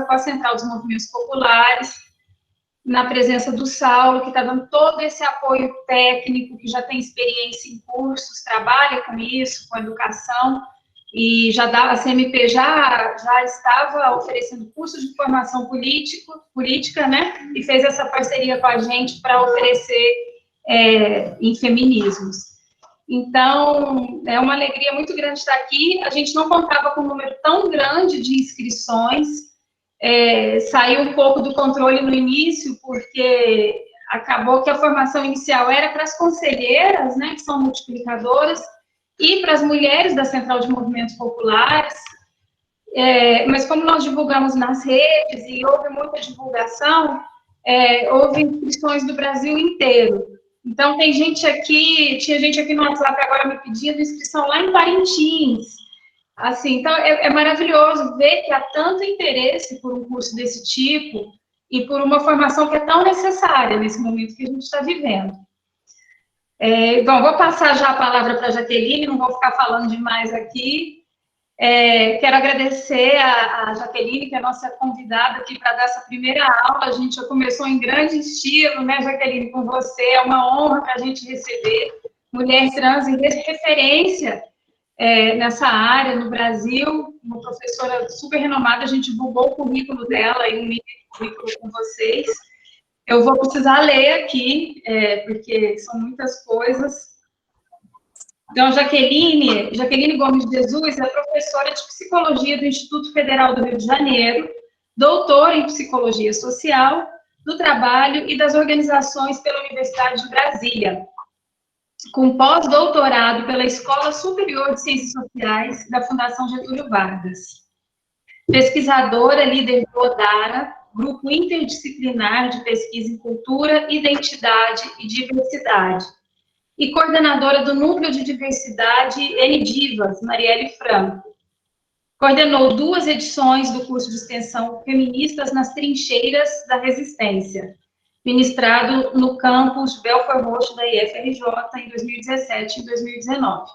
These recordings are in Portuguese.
com a Central dos Movimentos Populares, na presença do Saulo, que está dando todo esse apoio técnico, que já tem experiência em cursos, trabalha com isso, com educação, e já dá, a CMP já estava oferecendo cursos de formação política, né, e fez essa parceria com a gente para oferecer em feminismos. Então, é uma alegria muito grande estar aqui. A gente não contava com um número tão grande de inscrições, saiu um pouco do controle no início, porque acabou que a formação inicial era para as conselheiras, né, que são multiplicadoras, e para as mulheres da Central de Movimentos Populares, mas como nós divulgamos nas redes e houve muita divulgação, houve inscrições do Brasil inteiro. Então, tinha gente aqui no WhatsApp agora me pedindo inscrição lá em Parintins. Assim, então, é maravilhoso ver que há tanto interesse por um curso desse tipo e por uma formação que é tão necessária nesse momento que a gente está vivendo. Bom, vou passar já a palavra para a Jaqueline, não vou ficar falando demais aqui. Quero agradecer a Jaqueline, que é a nossa convidada aqui para dar essa primeira aula. A gente já começou em grande estilo, né, Jaqueline, com você. É uma honra para a gente receber mulher trans e referência nessa área no Brasil, uma professora super renomada. A gente divulgou o currículo dela e um link do currículo com vocês. Eu vou precisar ler aqui, porque são muitas coisas. Então, Jaqueline Gomes de Jesus é professora de Psicologia do Instituto Federal do Rio de Janeiro, doutora em Psicologia Social, do Trabalho e das Organizações pela Universidade de Brasília, com pós-doutorado pela Escola Superior de Ciências Sociais da Fundação Getúlio Vargas. Pesquisadora, líder do ODARA, Grupo Interdisciplinar de Pesquisa em Cultura, Identidade e Diversidade, e coordenadora do Núcleo de Diversidade NDivas, Marielle Franco. Coordenou 2 edições do curso de extensão Feministas nas Trincheiras da Resistência, ministrado no campus Belford Roxo da IFRJ em 2017 e 2019.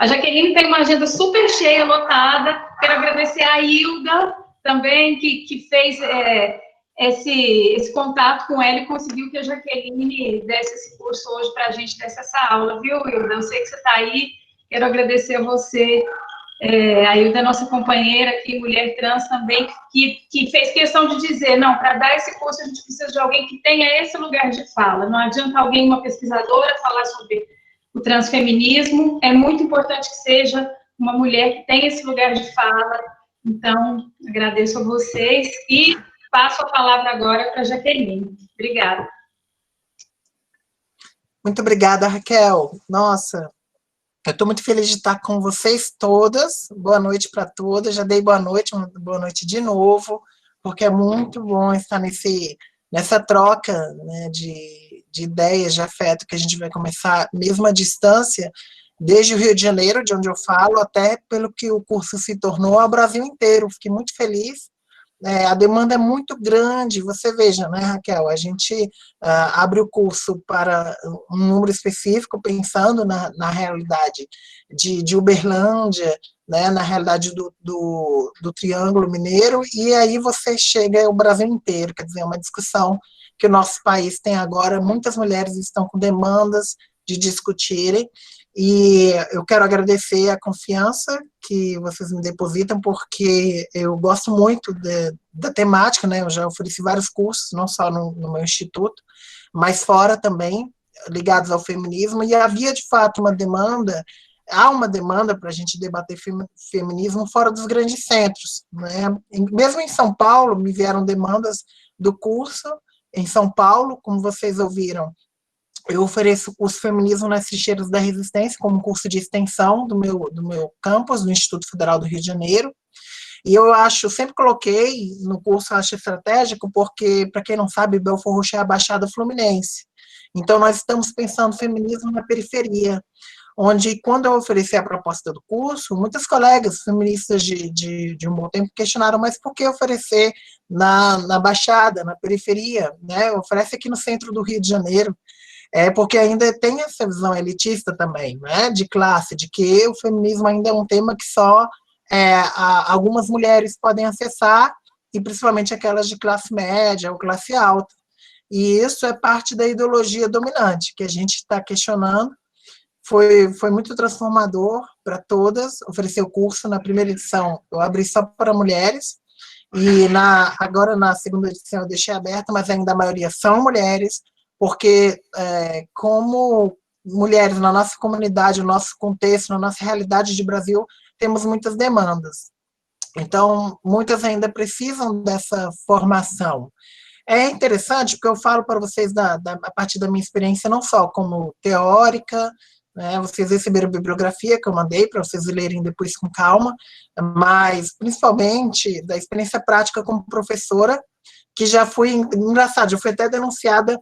A Jaqueline tem uma agenda super cheia, lotada. Quero agradecer a Hilda também, que fez esse contato com ela e conseguiu que a Jaqueline desse esse curso hoje para a gente, desse essa aula, viu, Hilda? Eu sei que você está aí, quero agradecer a você. A Hilda é nossa companheira aqui, mulher trans também, que fez questão de dizer, não, para dar esse curso a gente precisa de alguém que tenha esse lugar de fala. Não adianta alguém, uma pesquisadora, falar sobre o transfeminismo, é muito importante que seja uma mulher que tenha esse lugar de fala. Então, agradeço a vocês e passo a palavra agora para a Jaqueline. Obrigada. Muito obrigada, Raquel. Nossa, eu estou muito feliz de estar com vocês todas. Boa noite para todas. Já dei boa noite de novo, porque é muito bom estar nessa troca, né, de ideias, de afeto, que a gente vai começar, mesmo à distância, desde o Rio de Janeiro, de onde eu falo, até pelo que o curso se tornou ao Brasil inteiro. Fiquei muito feliz. A demanda é muito grande, você veja, né, Raquel, a gente abre o curso para um número específico, pensando na realidade de Uberlândia, né, na realidade do Triângulo Mineiro, e aí você chega ao Brasil inteiro, quer dizer, é uma discussão que o nosso país tem agora, muitas mulheres estão com demandas de discutirem, e eu quero agradecer a confiança que vocês me depositam, porque eu gosto muito da temática, né? Eu já ofereci vários cursos, não só no meu instituto, mas fora também, ligados ao feminismo, e havia, de fato, há uma demanda para a gente debater feminismo fora dos grandes centros, né? Mesmo em São Paulo, me vieram demandas do curso, em São Paulo, como vocês ouviram, eu ofereço o curso Feminismo nas Trincheiras da Resistência como curso de extensão do meu campus, do Instituto Federal do Rio de Janeiro, e eu sempre coloquei no curso, acho estratégico, porque, para quem não sabe, Belford Roxo é a Baixada Fluminense, então nós estamos pensando feminismo na periferia, onde, quando eu ofereci a proposta do curso, muitas colegas feministas de um bom tempo questionaram, mas por que oferecer na Baixada, na periferia, né? Oferece aqui no centro do Rio de Janeiro, porque ainda tem essa visão elitista também, né, de classe, de que o feminismo ainda é um tema que só algumas mulheres podem acessar, e principalmente aquelas de classe média ou classe alta. E isso é parte da ideologia dominante, que a gente está questionando. Foi muito transformador para todas, oferecer o curso. Na primeira edição eu abri só para mulheres, e agora na segunda edição eu deixei aberta, mas ainda a maioria são mulheres, porque como mulheres na nossa comunidade, no nosso contexto, na nossa realidade de Brasil, temos muitas demandas. Então, muitas ainda precisam dessa formação. É interessante, porque eu falo para vocês a partir da minha experiência, não só como teórica, né, vocês receberam a bibliografia que eu mandei para vocês lerem depois com calma, mas principalmente da experiência prática como professora, que já fui, engraçado, já fui até denunciada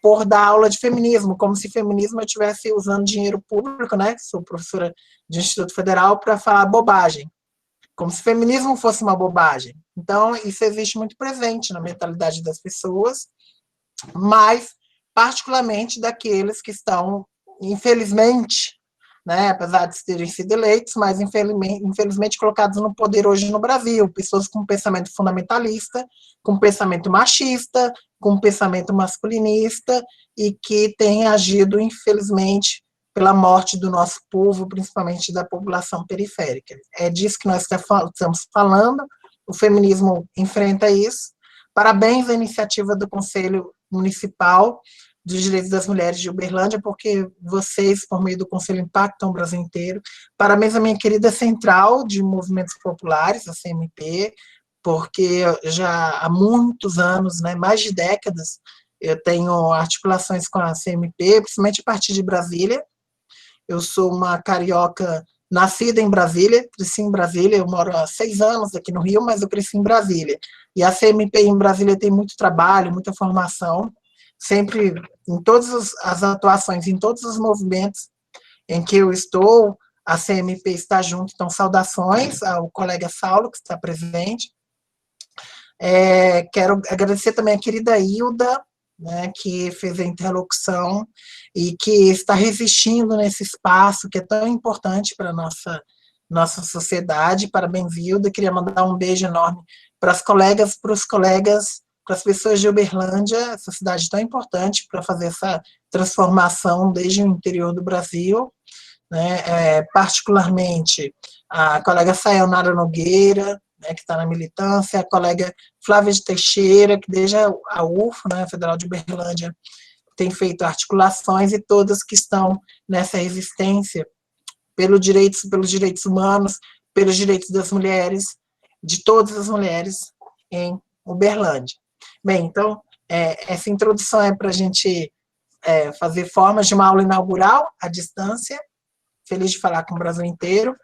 por dar aula de feminismo, como se feminismo eu estivesse usando dinheiro público, né, sou professora de Instituto Federal, para falar bobagem, como se feminismo fosse uma bobagem. Então, isso existe muito presente na mentalidade das pessoas, mas particularmente daqueles que estão, infelizmente, né, apesar de terem sido eleitos, mas infelizmente colocados no poder hoje no Brasil, pessoas com pensamento fundamentalista, com pensamento machista, com pensamento masculinista, e que têm agido, infelizmente, pela morte do nosso povo, principalmente da população periférica. É disso que nós estamos falando, o feminismo enfrenta isso. Parabéns à iniciativa do Conselho Municipal dos Direitos das Mulheres de Uberlândia, porque vocês, por meio do Conselho, impactam o Brasil inteiro. Parabéns à minha querida Central de Movimentos Populares, a CMP, porque já há muitos anos, né, mais de décadas, eu tenho articulações com a CMP, principalmente a partir de Brasília. Eu sou uma carioca nascida em Brasília, cresci em Brasília, eu moro há 6 anos aqui no Rio, mas eu cresci em Brasília. E a CMP em Brasília tem muito trabalho, muita formação, sempre em todas as atuações, em todos os movimentos em que eu estou, a CMP está junto. Então, saudações ao colega Saulo, que está presente. Quero agradecer também a querida Hilda, né, que fez a interlocução e que está resistindo nesse espaço que é tão importante para a nossa sociedade. Parabéns, Hilda. Queria mandar um beijo enorme para as colegas, para os colegas, para as pessoas de Uberlândia, essa cidade tão importante para fazer essa transformação desde o interior do Brasil, né, particularmente a colega Sayonara Nogueira, né, que está na militância, a colega Flávia de Teixeira, que desde a UFO, né, a Federal de Uberlândia, tem feito articulações, e todas que estão nessa resistência pelos direitos humanos, pelos direitos das mulheres, de todas as mulheres em Uberlândia. Bem, então, essa introdução é para a gente fazer formas de uma aula inaugural à distância, feliz de falar com o Brasil inteiro,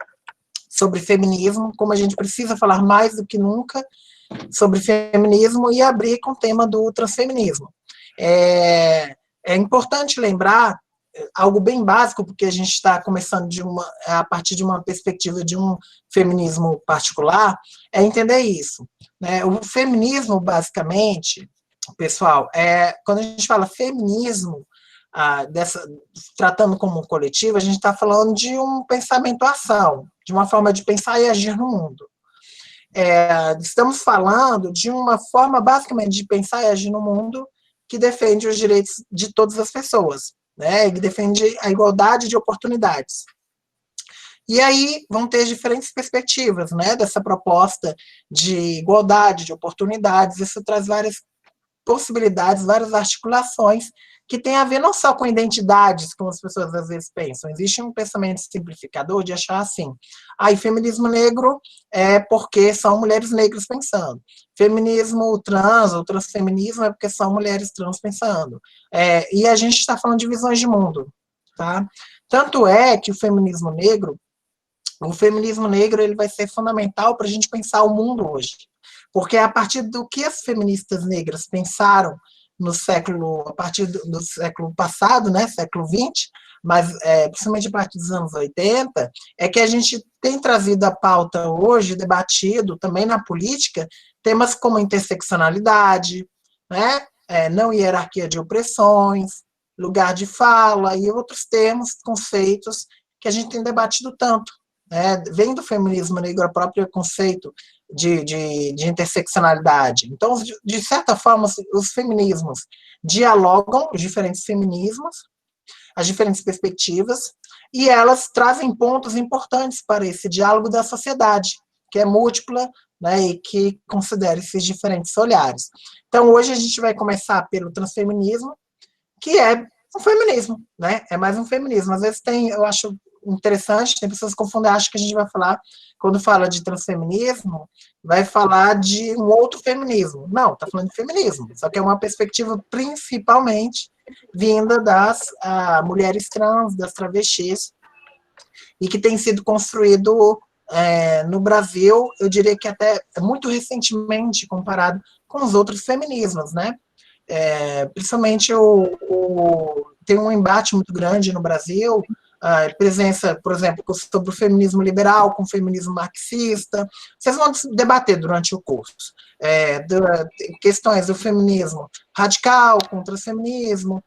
sobre feminismo, como a gente precisa falar mais do que nunca sobre feminismo, e abrir com o tema do transfeminismo. É importante lembrar algo bem básico, porque a gente está começando a partir de uma perspectiva de um feminismo particular, é entender isso, né? O feminismo, basicamente, pessoal, quando a gente fala feminismo, tratando como um coletivo, a gente está falando de um pensamento-ação, de uma forma de pensar e agir no mundo. Estamos falando de uma forma, basicamente, de pensar e agir no mundo que defende os direitos de todas as pessoas, né, e que defende a igualdade de oportunidades. E aí vão ter diferentes perspectivas, né, dessa proposta de igualdade de oportunidades. Isso traz várias possibilidades, várias articulações que tem a ver não só com identidades, como as pessoas às vezes pensam. Existe um pensamento simplificador de achar assim, feminismo negro é porque são mulheres negras pensando. Feminismo trans ou transfeminismo é porque são mulheres trans pensando. E a gente está falando de visões de mundo, tá? Tanto é que o feminismo negro ele vai ser fundamental para a gente pensar o mundo hoje. Porque a partir do que as feministas negras pensaram a partir do século passado, né, século XX, mas principalmente a partir dos anos 80, é que a gente tem trazido à pauta hoje, debatido também na política, temas como interseccionalidade, né, não hierarquia de opressões, lugar de fala e outros termos, conceitos que a gente tem debatido tanto. Vem do feminismo negro o próprio conceito de interseccionalidade. Então, de certa forma, os feminismos dialogam, os diferentes feminismos, as diferentes perspectivas, e elas trazem pontos importantes para esse diálogo da sociedade, que é múltipla, né, e que considera esses diferentes olhares. Então, hoje a gente vai começar pelo transfeminismo, que é um feminismo, né? É mais um feminismo. Às vezes eu acho interessante, tem pessoas que confundem, acham que a gente vai falar, quando fala de transfeminismo, vai falar de um outro feminismo. Não, está falando de feminismo, só que é uma perspectiva principalmente vinda das mulheres trans, das travestis, e que tem sido construído no Brasil, eu diria que até muito recentemente, comparado com os outros feminismos, né? Principalmente tem um embate muito grande no Brasil, a presença, por exemplo, sobre o feminismo liberal com o feminismo marxista. Vocês vão debater durante o curso questões do feminismo radical contra o transfeminismo,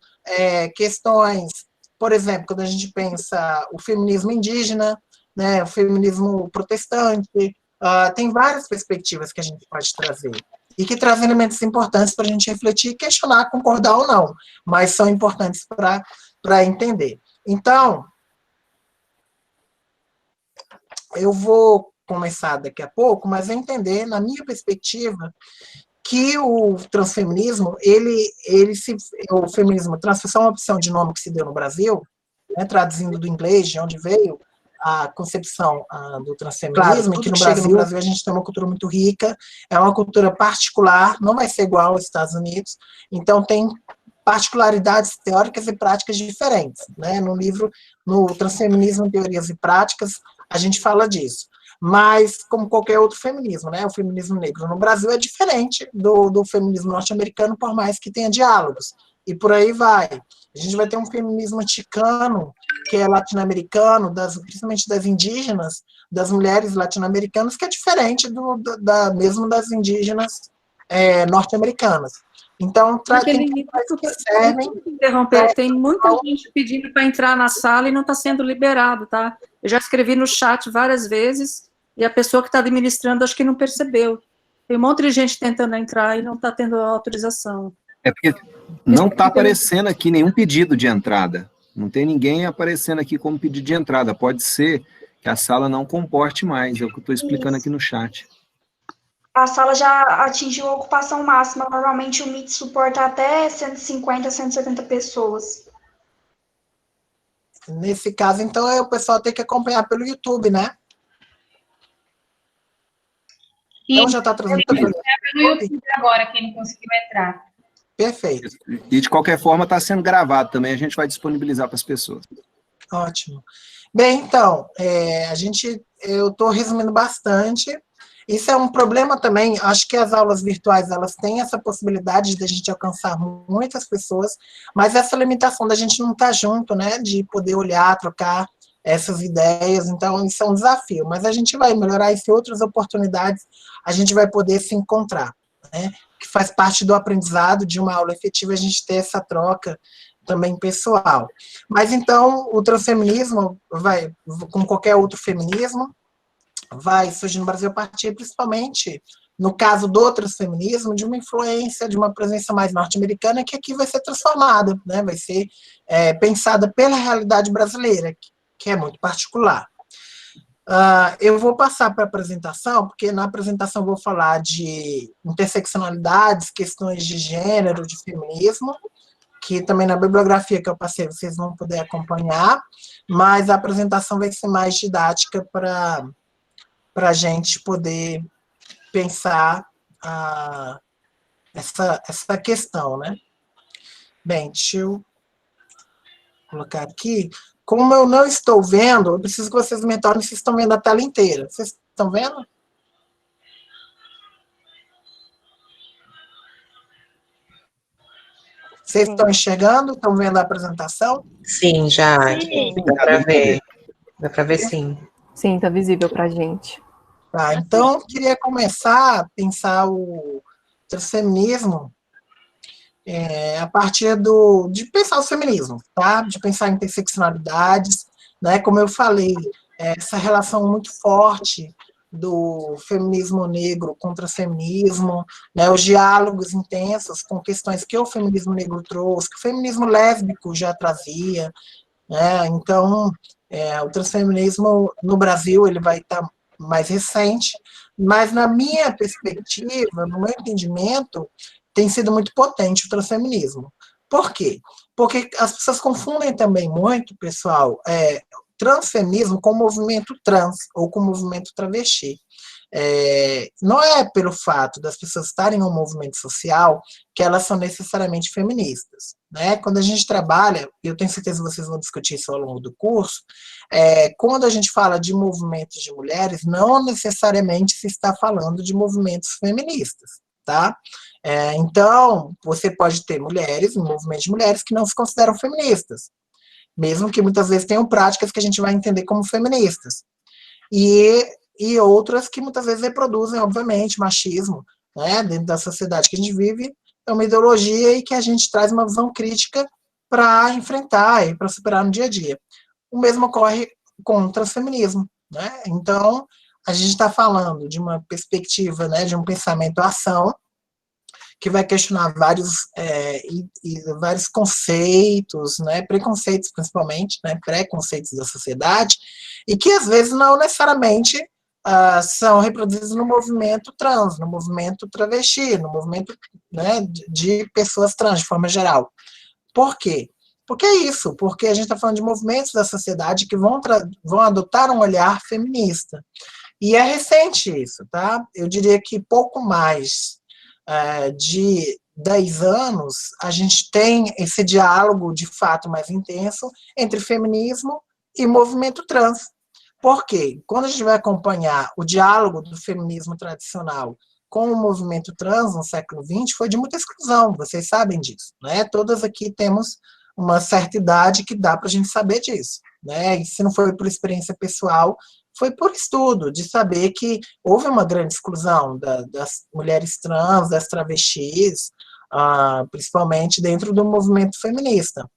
questões, por exemplo, quando a gente pensa o feminismo indígena, né, o feminismo protestante, tem várias perspectivas que a gente pode trazer e que trazem elementos importantes para a gente refletir, questionar, concordar ou não, mas são importantes para entender. Então, eu vou começar daqui a pouco, mas a entender, na minha perspectiva, que o transfeminismo, o feminismo trans foi só uma opção de nome que se deu no Brasil, né, traduzindo do inglês, de onde veio a concepção do transfeminismo, claro, que no Brasil a gente tem uma cultura muito rica, é uma cultura particular, não vai ser igual aos Estados Unidos, então tem particularidades teóricas e práticas diferentes, né? No livro, no Transfeminismo, Teorias e Práticas, a gente fala disso. Mas, como qualquer outro feminismo, né? O feminismo negro no Brasil é diferente do feminismo norte-americano, por mais que tenha diálogos. E por aí vai. A gente vai ter um feminismo chicano, que é latino-americano, principalmente das indígenas, das mulheres latino-americanas, que é diferente mesmo das indígenas norte-americanas. Então, tem muita gente pedindo para entrar na sala e não está sendo liberado, tá? Eu já escrevi no chat várias vezes e a pessoa que está administrando acho que não percebeu. Tem um monte de gente tentando entrar e não está tendo autorização. É porque não está aparecendo aqui nenhum pedido de entrada. Não tem ninguém aparecendo aqui como pedido de entrada. Pode ser que a sala não comporte mais, é o que eu estou explicando aqui no chat. A sala já atingiu a ocupação máxima. Normalmente o Meet suporta até 150, 170 pessoas. Nesse caso, então, o pessoal tem que acompanhar pelo YouTube, né? Então já está transmitindo pelo YouTube agora, quem não conseguiu entrar. Perfeito. E de qualquer forma está sendo gravado também, a gente vai disponibilizar para as pessoas. Ótimo. Bem, então, eu estou resumindo bastante. Isso é um problema também, acho que as aulas virtuais, elas têm essa possibilidade de a gente alcançar muitas pessoas, mas essa limitação da gente não estar junto, né, de poder olhar, trocar essas ideias, então isso é um desafio, mas a gente vai melhorar isso em outras oportunidades, a gente vai poder se encontrar, né, que faz parte do aprendizado de uma aula efetiva, a gente ter essa troca também pessoal. Mas então, o transfeminismo vai, como qualquer outro feminismo, vai surgir no Brasil a partir, principalmente, no caso do transfeminismo, de uma influência, de uma presença mais norte-americana, que aqui vai ser transformada, né? Vai ser pensada pela realidade brasileira, que é muito particular. Eu vou passar para a apresentação, porque na apresentação eu vou falar de interseccionalidades, questões de gênero, de feminismo, que também na bibliografia que eu passei vocês vão poder acompanhar, mas a apresentação vai ser mais didática para a gente poder pensar essa questão, né? Bem, deixa eu colocar aqui. Como eu não estou vendo, eu preciso que vocês me retornem se estão vendo a tela inteira. Vocês estão vendo? Vocês estão enxergando? Estão vendo a apresentação? Sim, já. Sim. Dá para ver. Dá para ver, sim. Sim, está visível para a gente. Tá, então, eu queria começar a pensar o transfeminismo a partir de pensar o feminismo, tá? De pensar em interseccionalidades, né? Como eu falei, essa relação muito forte do feminismo negro contra feminismo, né, os diálogos intensos com questões que o feminismo negro trouxe, que o feminismo lésbico já trazia, né, então o transfeminismo no Brasil ele vai estar mais recente, mas na minha perspectiva, no meu entendimento, tem sido muito potente o transfeminismo. Por quê? Porque as pessoas confundem também muito, pessoal, transfeminismo com o movimento trans ou com o movimento travesti. Não é pelo fato das pessoas estarem em um movimento social que elas são necessariamente feministas, né? Quando a gente trabalha, eu tenho certeza que vocês vão discutir isso ao longo do curso, quando a gente fala de movimentos de mulheres, não necessariamente se está falando de movimentos feministas, tá? Então, você pode ter mulheres, um movimento de mulheres que não se consideram feministas, mesmo que muitas vezes tenham práticas que a gente vai entender como feministas. E outras que muitas vezes reproduzem, obviamente, machismo, né, dentro da sociedade que a gente vive, é uma ideologia e que a gente traz uma visão crítica para enfrentar e para superar no dia a dia. O mesmo ocorre com o transfeminismo, né? Então, a gente está falando de uma perspectiva, né, de um pensamento-ação, que vai questionar vários conceitos, né, preconceitos principalmente, né, preconceitos da sociedade, e que às vezes não necessariamente são reproduzidos no movimento trans, no movimento travesti, no movimento, né, de pessoas trans, de forma geral. Por quê? Porque é isso, porque a gente está falando de movimentos da sociedade que vão adotar um olhar feminista. E é recente isso, tá? Eu diria que pouco mais de 10 anos, a gente tem esse diálogo, de fato, mais intenso entre feminismo e movimento trans. Por quê? Quando a gente vai acompanhar o diálogo do feminismo tradicional com o movimento trans no século XX, foi de muita exclusão, vocês sabem disso, né? Todas aqui temos uma certa idade que dá para a gente saber disso, né? E se não foi por experiência pessoal, foi por estudo, de saber que houve uma grande exclusão das mulheres trans, das travestis, principalmente dentro do movimento feminista.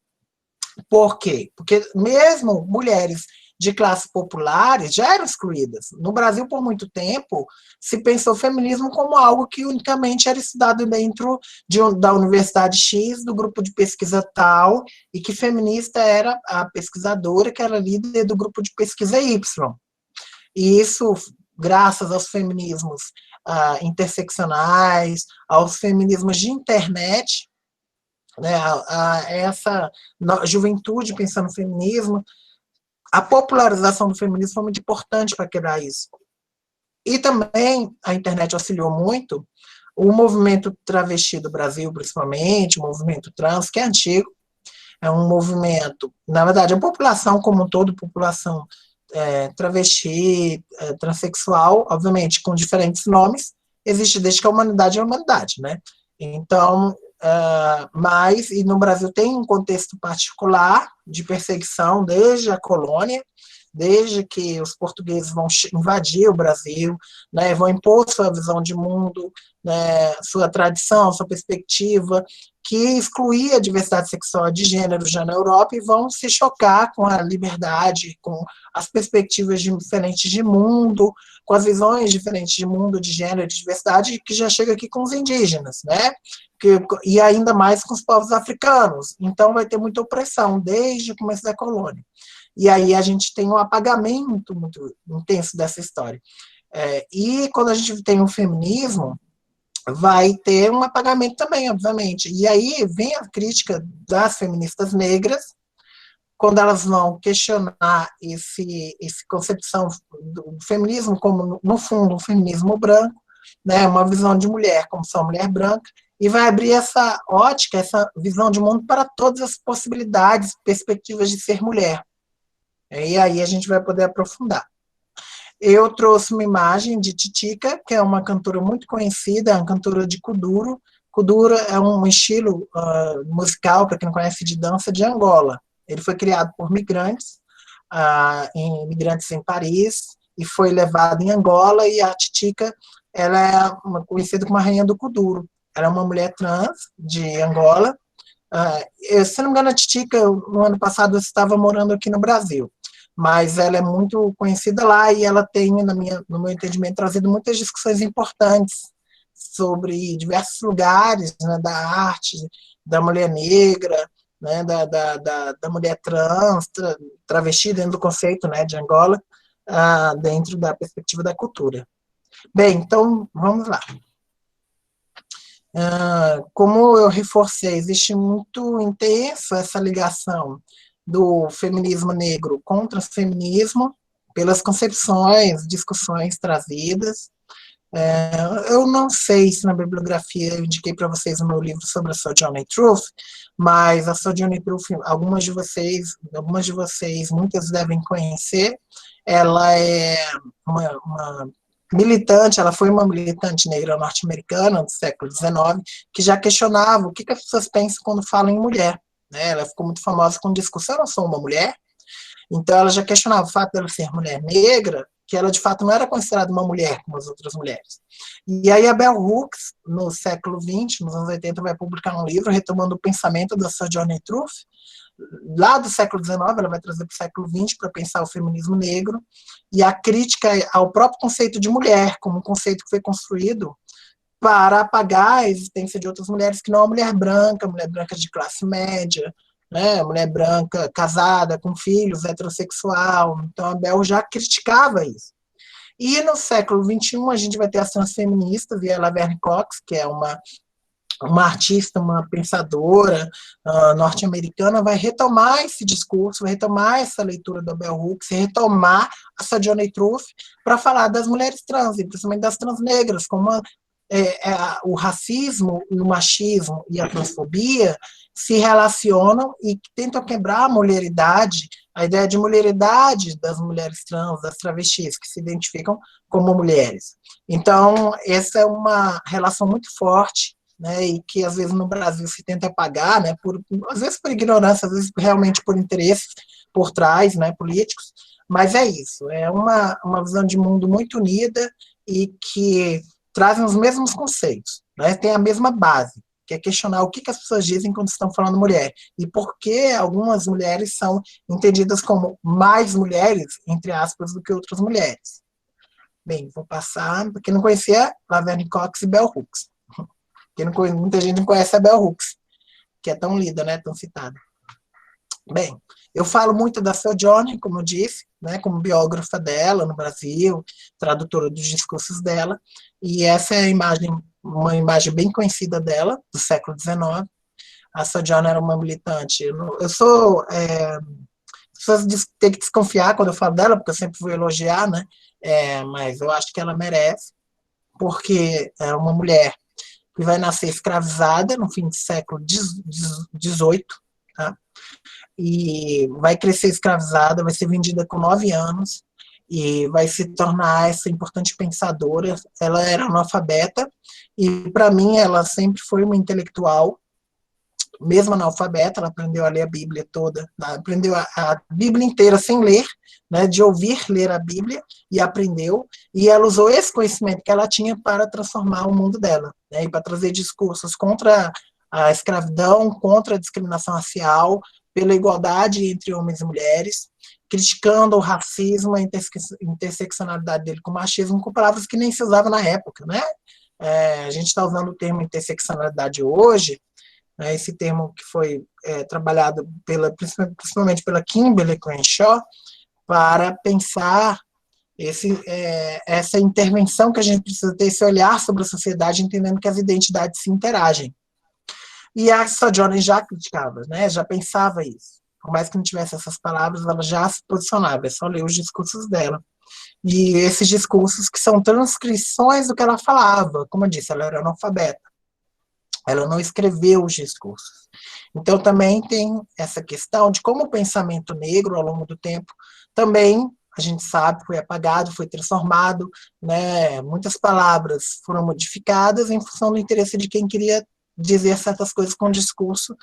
Por quê? Porque mesmo mulheres de classes populares já eram excluídas. No Brasil, por muito tempo, se pensou o feminismo como algo que unicamente era estudado dentro da Universidade X, do grupo de pesquisa tal, e que feminista era a pesquisadora que era líder do grupo de pesquisa Y. E isso, graças aos feminismos interseccionais, aos feminismos de internet, né, essa juventude pensando no feminismo, a popularização do feminismo foi muito importante para quebrar isso. E também a internet auxiliou muito o movimento travesti do Brasil, principalmente, o movimento trans, que é antigo, é um movimento, na verdade, a população como um todo, população travesti, transexual, obviamente com diferentes nomes, existe desde que a humanidade é a humanidade, né? Então, mas, e no Brasil tem um contexto particular de perseguição desde a colônia, desde que os portugueses vão invadir o Brasil, né, vão impor sua visão de mundo, né, sua tradição, sua perspectiva, que excluía a diversidade sexual de gênero já na Europa, e vão se chocar com a liberdade, com as perspectivas diferentes de mundo, com as visões diferentes de mundo, de gênero, de diversidade, que já chega aqui com os indígenas, né? E ainda mais com os povos africanos. Então vai ter muita opressão desde o começo da colônia. E aí a gente tem um apagamento muito intenso dessa história. E quando a gente tem um feminismo, vai ter um apagamento também, obviamente. E aí vem a crítica das feministas negras, quando elas vão questionar essa concepção do feminismo como, no fundo, um feminismo branco, né, uma visão de mulher como só mulher branca, e vai abrir essa ótica, essa visão de mundo para todas as possibilidades, perspectivas de ser mulher. E aí a gente vai poder aprofundar. Eu trouxe uma imagem de Titica, que é uma cantora muito conhecida, é uma cantora de Kuduro. Kuduro é um estilo musical, para quem não conhece, de dança de Angola. Ele foi criado por migrantes em Paris, e foi levado em Angola, e a Titica, ela é conhecida como a rainha do Kuduro. Ela é uma mulher trans de Angola. Se não me engano, a Titica, no ano passado, estava morando aqui no Brasil. mas ela é muito conhecida lá e ela tem, no meu entendimento, trazido muitas discussões importantes sobre diversos lugares, né, da arte, da mulher negra, né, da mulher trans, travesti dentro do conceito, né, de Angola, dentro da perspectiva da cultura. Bem, então, vamos lá. Como eu reforcei, existe muito intenso essa ligação do feminismo negro com o transfeminismo, pelas concepções, discussões trazidas. Eu não sei se na bibliografia eu indiquei para vocês o meu livro sobre a Sojourner Truth, mas a Sojourner Truth, algumas de vocês, muitas devem conhecer. Ela é uma militante, ela foi uma militante negra norte-americana do século XIX, que já questionava o que as pessoas pensam quando falam em mulher. Né? Ela ficou muito famosa com o discurso, eu não sou uma mulher. Então ela já questionava o fato dela ser mulher negra, que ela de fato não era considerada uma mulher como as outras mulheres. E aí a Bell Hooks, no século XX, nos anos 80, vai publicar um livro retomando o pensamento da Sojourner Truth, lá do século XIX, ela vai trazer para o século XX para pensar o feminismo negro, e a crítica ao próprio conceito de mulher, como um conceito que foi construído para apagar a existência de outras mulheres que não a mulher branca de classe média, né, mulher branca casada, com filhos, heterossexual. Então a Bell já criticava isso. E no século XXI a gente vai ter as transfeministas, e a Laverne Cox, que é uma artista, uma pensadora norte-americana, vai retomar esse discurso, vai retomar essa leitura da Bell Hooks, retomar a Sojourner Truth para falar das mulheres trans, e principalmente das trans negras, como o racismo, o machismo e a transfobia se relacionam e tentam quebrar a mulheridade, a ideia de mulheridade das mulheres trans, das travestis, que se identificam como mulheres. Então, essa é uma relação muito forte, né, e que às vezes no Brasil se tenta apagar, né, às vezes por ignorância, às vezes realmente por interesses por trás, né, políticos, mas é isso, é uma visão de mundo muito unida e que trazem os mesmos conceitos, né, tem a mesma base, que é questionar o que as pessoas dizem quando estão falando mulher, e por que algumas mulheres são entendidas como mais mulheres, entre aspas, do que outras mulheres. Bem, vou passar, porque não conhecia Laverne Cox e Bell Hooks. Muita gente não conhece a Bell Hooks, que é tão lida, né, tão citada. Bem, eu falo muito da Sojourner, como eu disse, né, como biógrafa dela no Brasil, tradutora dos discursos dela, e essa é uma imagem bem conhecida dela, do século XIX. A Sojourner era uma militante. Eu sou... as pessoas têm que desconfiar quando eu falo dela, porque eu sempre vou elogiar, né, mas eu acho que ela merece, porque é uma mulher que vai nascer escravizada no fim do século XVIII, tá? E vai crescer escravizada, vai ser vendida com 9 anos, e vai se tornar essa importante pensadora. Ela era analfabeta, e para mim ela sempre foi uma intelectual, mesmo analfabeta, ela aprendeu a ler a Bíblia toda, aprendeu a Bíblia inteira sem ler, né, de ouvir ler a Bíblia, e aprendeu, e ela usou esse conhecimento que ela tinha para transformar o mundo dela, né, e para trazer discursos contra a escravidão, contra a discriminação racial, pela igualdade entre homens e mulheres, criticando o racismo, a interseccionalidade dele com o machismo, com palavras que nem se usavam na época, né? A gente está usando o termo interseccionalidade hoje, né, esse termo que foi trabalhado principalmente pela Kimberly Crenshaw, para pensar essa intervenção que a gente precisa ter, esse olhar sobre a sociedade, entendendo que as identidades se interagem. E a Sojourner já criticava, né, já pensava isso. Por mais que não tivesse essas palavras, ela já se posicionava, é só ler os discursos dela. E esses discursos que são transcrições do que ela falava, como eu disse, ela era analfabeta. Ela não escreveu os discursos. Então, também tem essa questão de como o pensamento negro, ao longo do tempo, também, a gente sabe, foi apagado, foi transformado, né? Muitas palavras foram modificadas em função do interesse de quem queria dizer certas coisas com o discurso,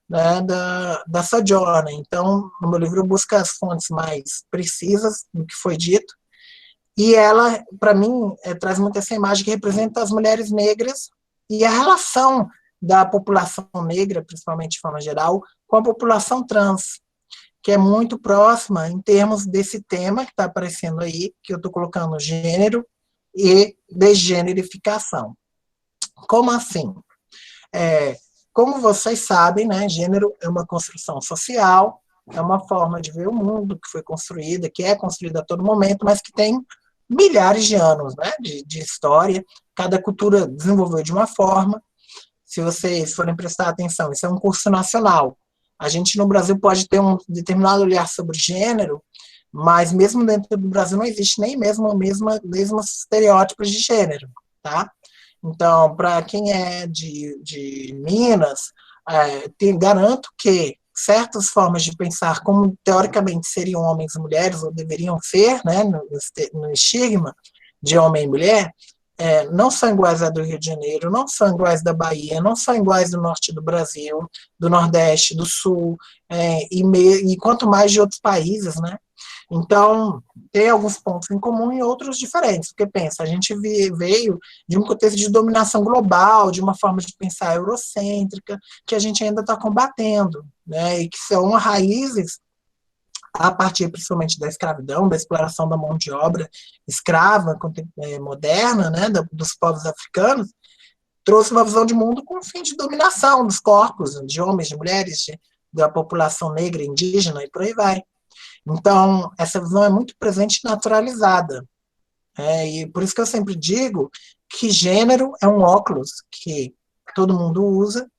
né, da Sojourner. Então, no meu livro, eu busco as fontes mais precisas do que foi dito, e ela, para mim, traz muito essa imagem que representa as mulheres negras e a relação da população negra, principalmente de forma geral, com a população trans. que é muito próxima em termos desse tema que está aparecendo aí, que eu estou colocando gênero e degenerificação. Como assim? Como vocês sabem, né, gênero é uma construção social, é uma forma de ver o mundo que foi construída, que é construída a todo momento, mas que tem milhares de anos, né, de história. Cada cultura desenvolveu de uma forma. Se vocês forem prestar atenção, isso é um curso nacional. A gente no Brasil pode ter um determinado olhar sobre gênero, mas mesmo dentro do Brasil não existe nem mesmo estereótipos de gênero, tá? Então, para quem é de Minas, garanto que certas formas de pensar como teoricamente seriam homens e mulheres, ou deveriam ser, né, no estigma de homem e mulher, não são iguais a do Rio de Janeiro, não são iguais da Bahia, não são iguais do norte do Brasil, do Nordeste, do Sul, e quanto mais de outros países, né? Então, tem alguns pontos em comum e outros diferentes, porque pensa, a gente veio de um contexto de dominação global, de uma forma de pensar eurocêntrica, que a gente ainda está combatendo, né? E que são raízes a partir principalmente da escravidão, da exploração da mão de obra escrava moderna, né, dos povos africanos, trouxe uma visão de mundo com o fim de dominação dos corpos, de homens, de mulheres, da população negra, indígena, e por aí vai. Então, essa visão é muito presente e naturalizada. E por isso que eu sempre digo que gênero é um óculos que todo mundo usa,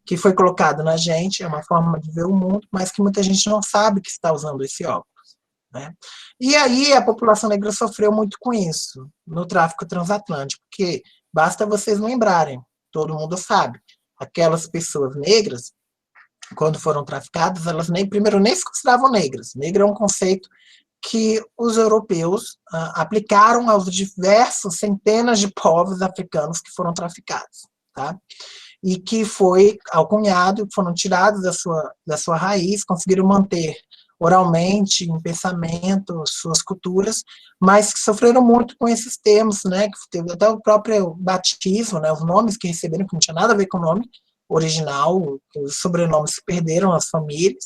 que foi colocado na gente, é uma forma de ver o mundo, mas que muita gente não sabe que está usando esse óculos, né? E aí a população negra sofreu muito com isso, no tráfico transatlântico, porque basta vocês lembrarem, todo mundo sabe, aquelas pessoas negras, quando foram traficadas, elas primeiro nem se consideravam negras. Negra é um conceito que os europeus aplicaram aos diversos centenas de povos africanos que foram traficados, tá? E que foi alcunhado, foram tirados da sua raiz, conseguiram manter oralmente, em pensamento, suas culturas, mas que sofreram muito com esses termos, né, que teve até o próprio batismo, né, os nomes que receberam, que não tinha nada a ver com o nome original, os sobrenomes se perderam nas famílias.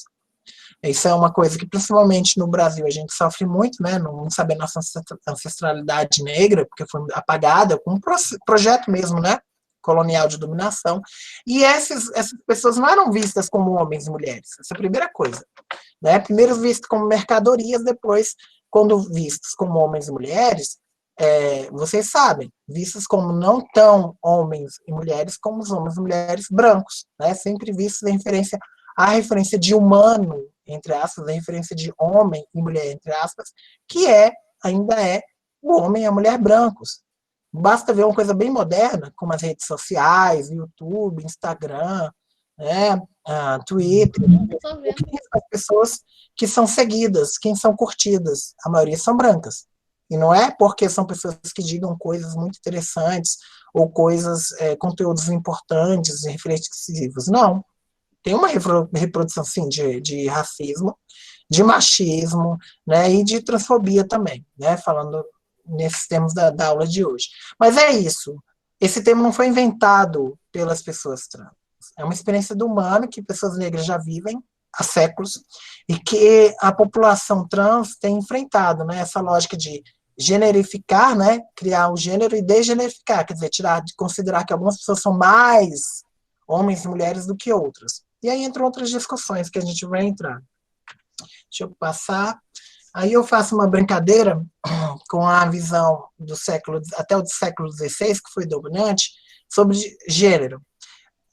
Isso é uma coisa que, principalmente no Brasil, a gente sofre muito, né, não saber nossa ancestralidade negra, porque foi apagada, com um projeto mesmo, né, colonial de dominação, e essas pessoas não eram vistas como homens e mulheres, essa é a primeira coisa, né? Primeiro vistas como mercadorias, depois, quando vistos como homens e mulheres, vocês sabem, vistos como não tão homens e mulheres como os homens e mulheres brancos, né? Sempre vistos a referência de humano, entre aspas, a referência de homem e mulher, entre aspas, que ainda é o homem e a mulher brancos. Basta ver uma coisa bem moderna, como as redes sociais, YouTube, Instagram, né, Twitter, as pessoas que são seguidas, quem são curtidas, a maioria são brancas. E não é porque são pessoas que digam coisas muito interessantes, ou conteúdos importantes e reflexivos, não. Tem uma reprodução, sim, de racismo, de machismo, né, e de transfobia também, né, falando nesses termos da aula de hoje. Mas é isso. Esse termo não foi inventado pelas pessoas trans. É uma experiência do humano que pessoas negras já vivem há séculos e que a população trans tem enfrentado, né, essa lógica de generificar, né, criar um gênero e degenerificar, quer dizer, considerar que algumas pessoas são mais homens e mulheres do que outras. E aí entram outras discussões que a gente vai entrar. Deixa eu passar. Aí eu faço uma brincadeira com a visão até o século XVI, que foi dominante, sobre gênero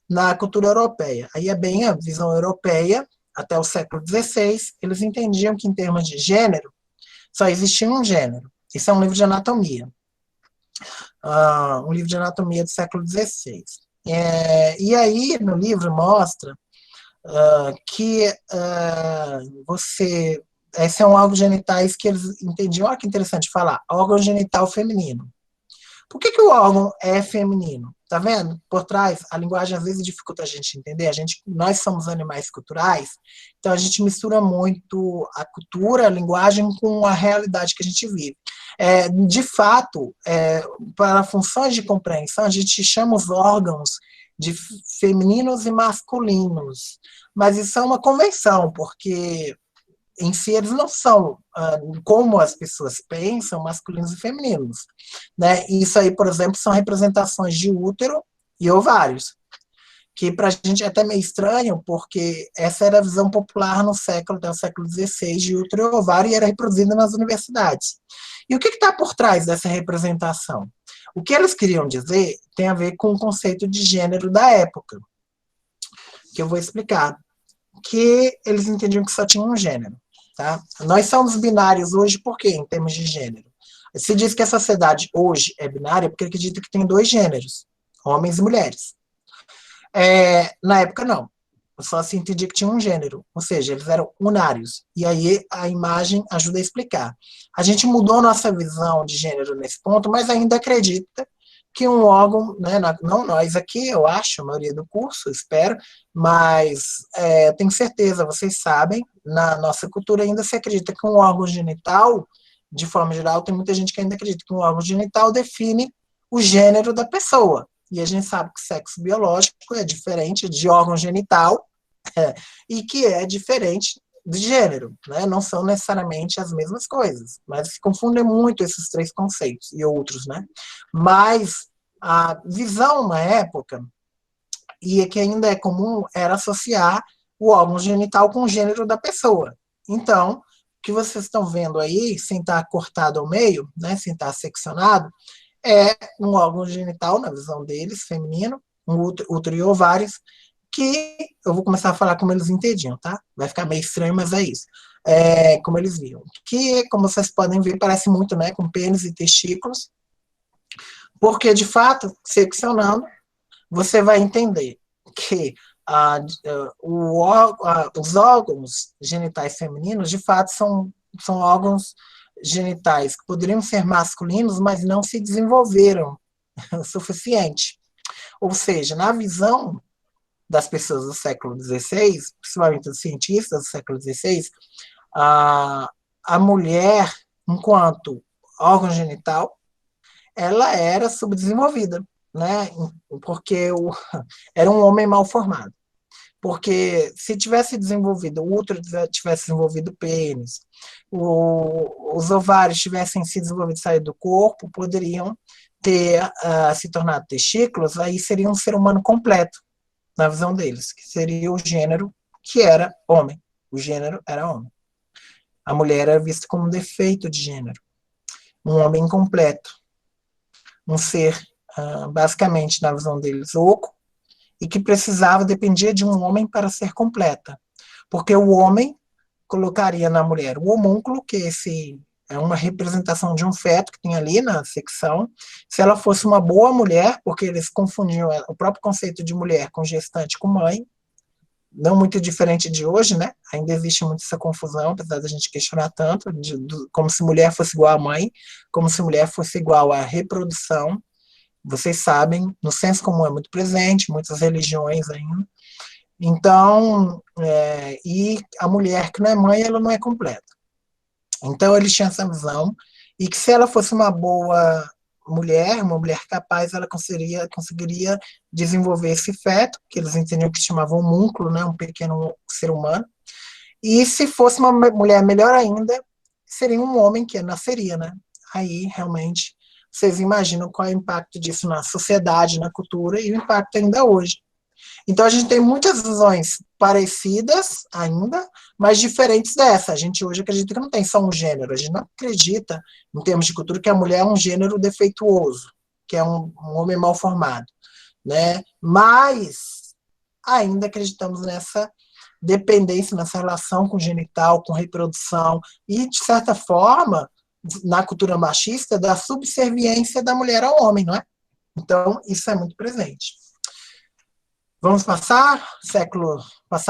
na cultura europeia. Aí é bem a visão europeia, até o século XVI, eles entendiam que em termos de gênero, só existia um gênero. Isso é um livro de anatomia. Um livro de anatomia do século XVI. E aí, no livro, mostra que esses são órgãos genitais que eles entendiam, olha que interessante falar, órgão genital feminino. Por que o órgão é feminino? Tá vendo? Por trás, a linguagem às vezes dificulta a gente entender. Nós somos animais culturais, então a gente mistura muito a cultura, a linguagem com a realidade que a gente vive. De fato, para funções de compreensão, a gente chama os órgãos de femininos e masculinos, mas isso é uma convenção, porque em si eles não são, como as pessoas pensam, masculinos e femininos. Né? Isso aí, por exemplo, são representações de útero e ovários, que para a gente é até meio estranho, porque essa era a visão popular até o século XVI, de útero e ovário, e era reproduzida nas universidades. E o que está por trás dessa representação? O que eles queriam dizer tem a ver com o conceito de gênero da época, que eu vou explicar, que eles entendiam que só tinha um gênero. Tá? Nós somos binários hoje por quê, em termos de gênero? Se diz que a sociedade hoje é binária porque acredita que tem 2 gêneros, homens e mulheres. Na época, não. Só se entendia que tinha um gênero, ou seja, eles eram unários. E aí a imagem ajuda a explicar. A gente mudou nossa visão de gênero nesse ponto, mas ainda acredita que um órgão, né, não nós aqui, eu acho, a maioria do curso, espero, mas tenho certeza, vocês sabem, na nossa cultura ainda se acredita que um órgão genital, de forma geral, tem muita gente que ainda acredita que um órgão genital define o gênero da pessoa. E a gente sabe que sexo biológico é diferente de órgão genital e que é diferente de gênero, né? Não são necessariamente as mesmas coisas, mas se confundem muito esses 3 conceitos e outros, né? Mas a visão na época, e que ainda é comum, era associar o órgão genital com o gênero da pessoa. Então, o que vocês estão vendo aí, sem estar cortado ao meio, né, sem estar seccionado, é um órgão genital, na visão deles, feminino, um útero e ovários, que eu vou começar a falar como eles entendiam, tá? Vai ficar meio estranho, mas é isso. Como eles viam. Que, como vocês podem ver, parece muito, né, com pênis e testículos, porque, de fato, seccionando, você vai entender que os órgãos genitais femininos, de fato, são órgãos genitais que poderiam ser masculinos, mas não se desenvolveram o suficiente. Ou seja, na visão das pessoas do século XVI, principalmente dos cientistas do século XVI, a mulher, enquanto órgão genital, ela era subdesenvolvida, né? Porque era um homem mal formado. Porque se tivesse desenvolvido o útero, tivesse desenvolvido o pênis, os ovários tivessem se desenvolvido e saído do corpo, poderiam ter se tornado testículos, aí seria um ser humano completo, na visão deles, que seria o gênero que era homem. O gênero era homem. A mulher era vista como um defeito de gênero. Um homem incompleto. Um ser, basicamente, na visão deles, oco, e que dependia de um homem para ser completa. Porque o homem colocaria na mulher o homúnculo, que é uma representação de um feto que tem ali na secção. Se ela fosse uma boa mulher, porque eles confundiam o próprio conceito de mulher com gestante com mãe, não muito diferente de hoje, né? Ainda existe muito essa confusão, apesar da gente questionar tanto, como se mulher fosse igual à mãe, como se mulher fosse igual à reprodução. Vocês sabem, no senso comum é muito presente, muitas religiões ainda. Então, e a mulher que não é mãe, ela não é completa. Então, eles tinham essa visão, e que se ela fosse uma boa mulher, uma mulher capaz, ela conseguiria desenvolver esse feto, que eles entendiam que chamavam homúnculo, né, um pequeno ser humano, e se fosse uma mulher melhor ainda, seria um homem que nasceria, né? Aí, realmente, vocês imaginam qual é o impacto disso na sociedade, na cultura, e o impacto ainda hoje. Então, a gente tem muitas visões parecidas ainda, mas diferentes dessa. A gente hoje acredita que não tem só um gênero. A gente não acredita, em termos de cultura, que a mulher é um gênero defeituoso, que é um homem mal formado. Né? Mas ainda acreditamos nessa dependência, nessa relação com o genital, com reprodução, e, de certa forma, na cultura machista, da subserviência da mulher ao homem, não é? Então, isso é muito presente. Vamos passar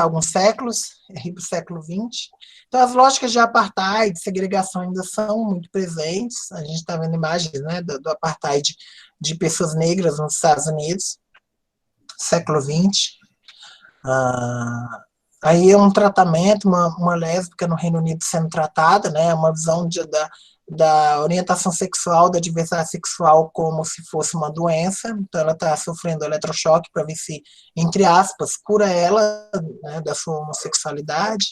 alguns séculos, ir para o século XX. Então, as lógicas de apartheid, de segregação ainda são muito presentes. A gente está vendo imagens, né, do apartheid de pessoas negras nos Estados Unidos, século XX. Aí é um tratamento, uma lésbica no Reino Unido sendo tratada, né, uma visão da orientação sexual, da diversidade sexual como se fosse uma doença. Então ela está sofrendo eletrochoque para ver se, entre aspas, cura ela, né, da sua homossexualidade.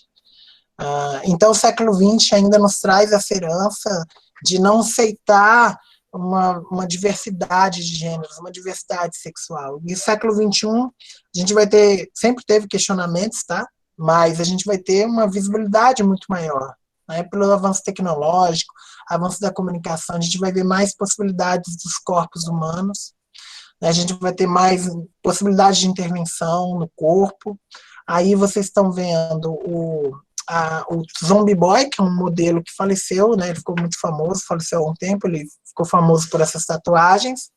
Então o século XX ainda nos traz essa herança de não aceitar uma diversidade de gêneros, uma diversidade sexual. E no século XXI, a gente vai ter, sempre teve questionamentos, tá? Mas a gente vai ter uma visibilidade muito maior, né? Pelo avanço tecnológico, avanço da comunicação, a gente vai ver mais possibilidades dos corpos humanos, né? A gente vai ter mais possibilidades de intervenção no corpo. Aí vocês estão vendo o Zombie Boy, que é um modelo que faleceu, né? Ele ficou muito famoso, faleceu há um tempo, ele ficou famoso por essas tatuagens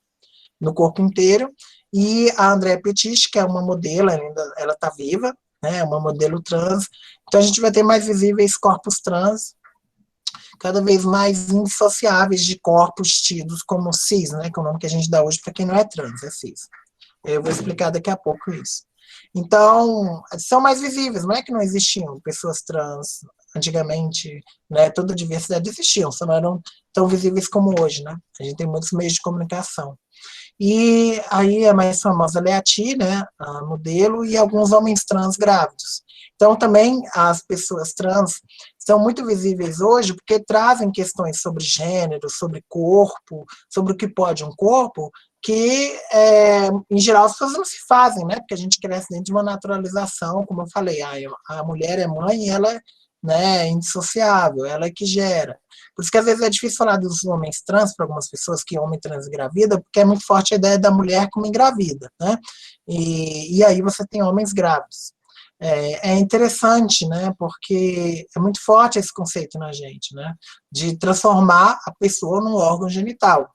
no corpo inteiro. E a Andrea Petit, que é uma modelo, ela está viva, né? É uma modelo trans. Então a gente vai ter mais visíveis corpos trans, cada vez mais indissociáveis de corpos tidos como cis, né? Que é o nome que a gente dá hoje para quem não é trans, é cis. Eu vou explicar daqui a pouco isso. Então, são mais visíveis, não é que não existiam pessoas trans antigamente, né? Toda a diversidade existiam, só não eram tão visíveis como hoje, né? A gente tem muitos meios de comunicação. E aí a mais famosa é a Ti, né, a modelo, e alguns homens trans grávidos. Então também as pessoas trans são muito visíveis hoje porque trazem questões sobre gênero, sobre corpo, sobre o que pode um corpo, que em geral as pessoas não se fazem, né, porque a gente cresce dentro de uma naturalização, como eu falei, a mulher é mãe e ela, né, é indissociável, ela é que gera. Por isso que às vezes é difícil falar dos homens trans para algumas pessoas que homem trans engravida, porque é muito forte a ideia da mulher como engravida, né? E aí você tem homens grávidos. É interessante, né? Porque é muito forte esse conceito na gente, né? De transformar a pessoa num órgão genital,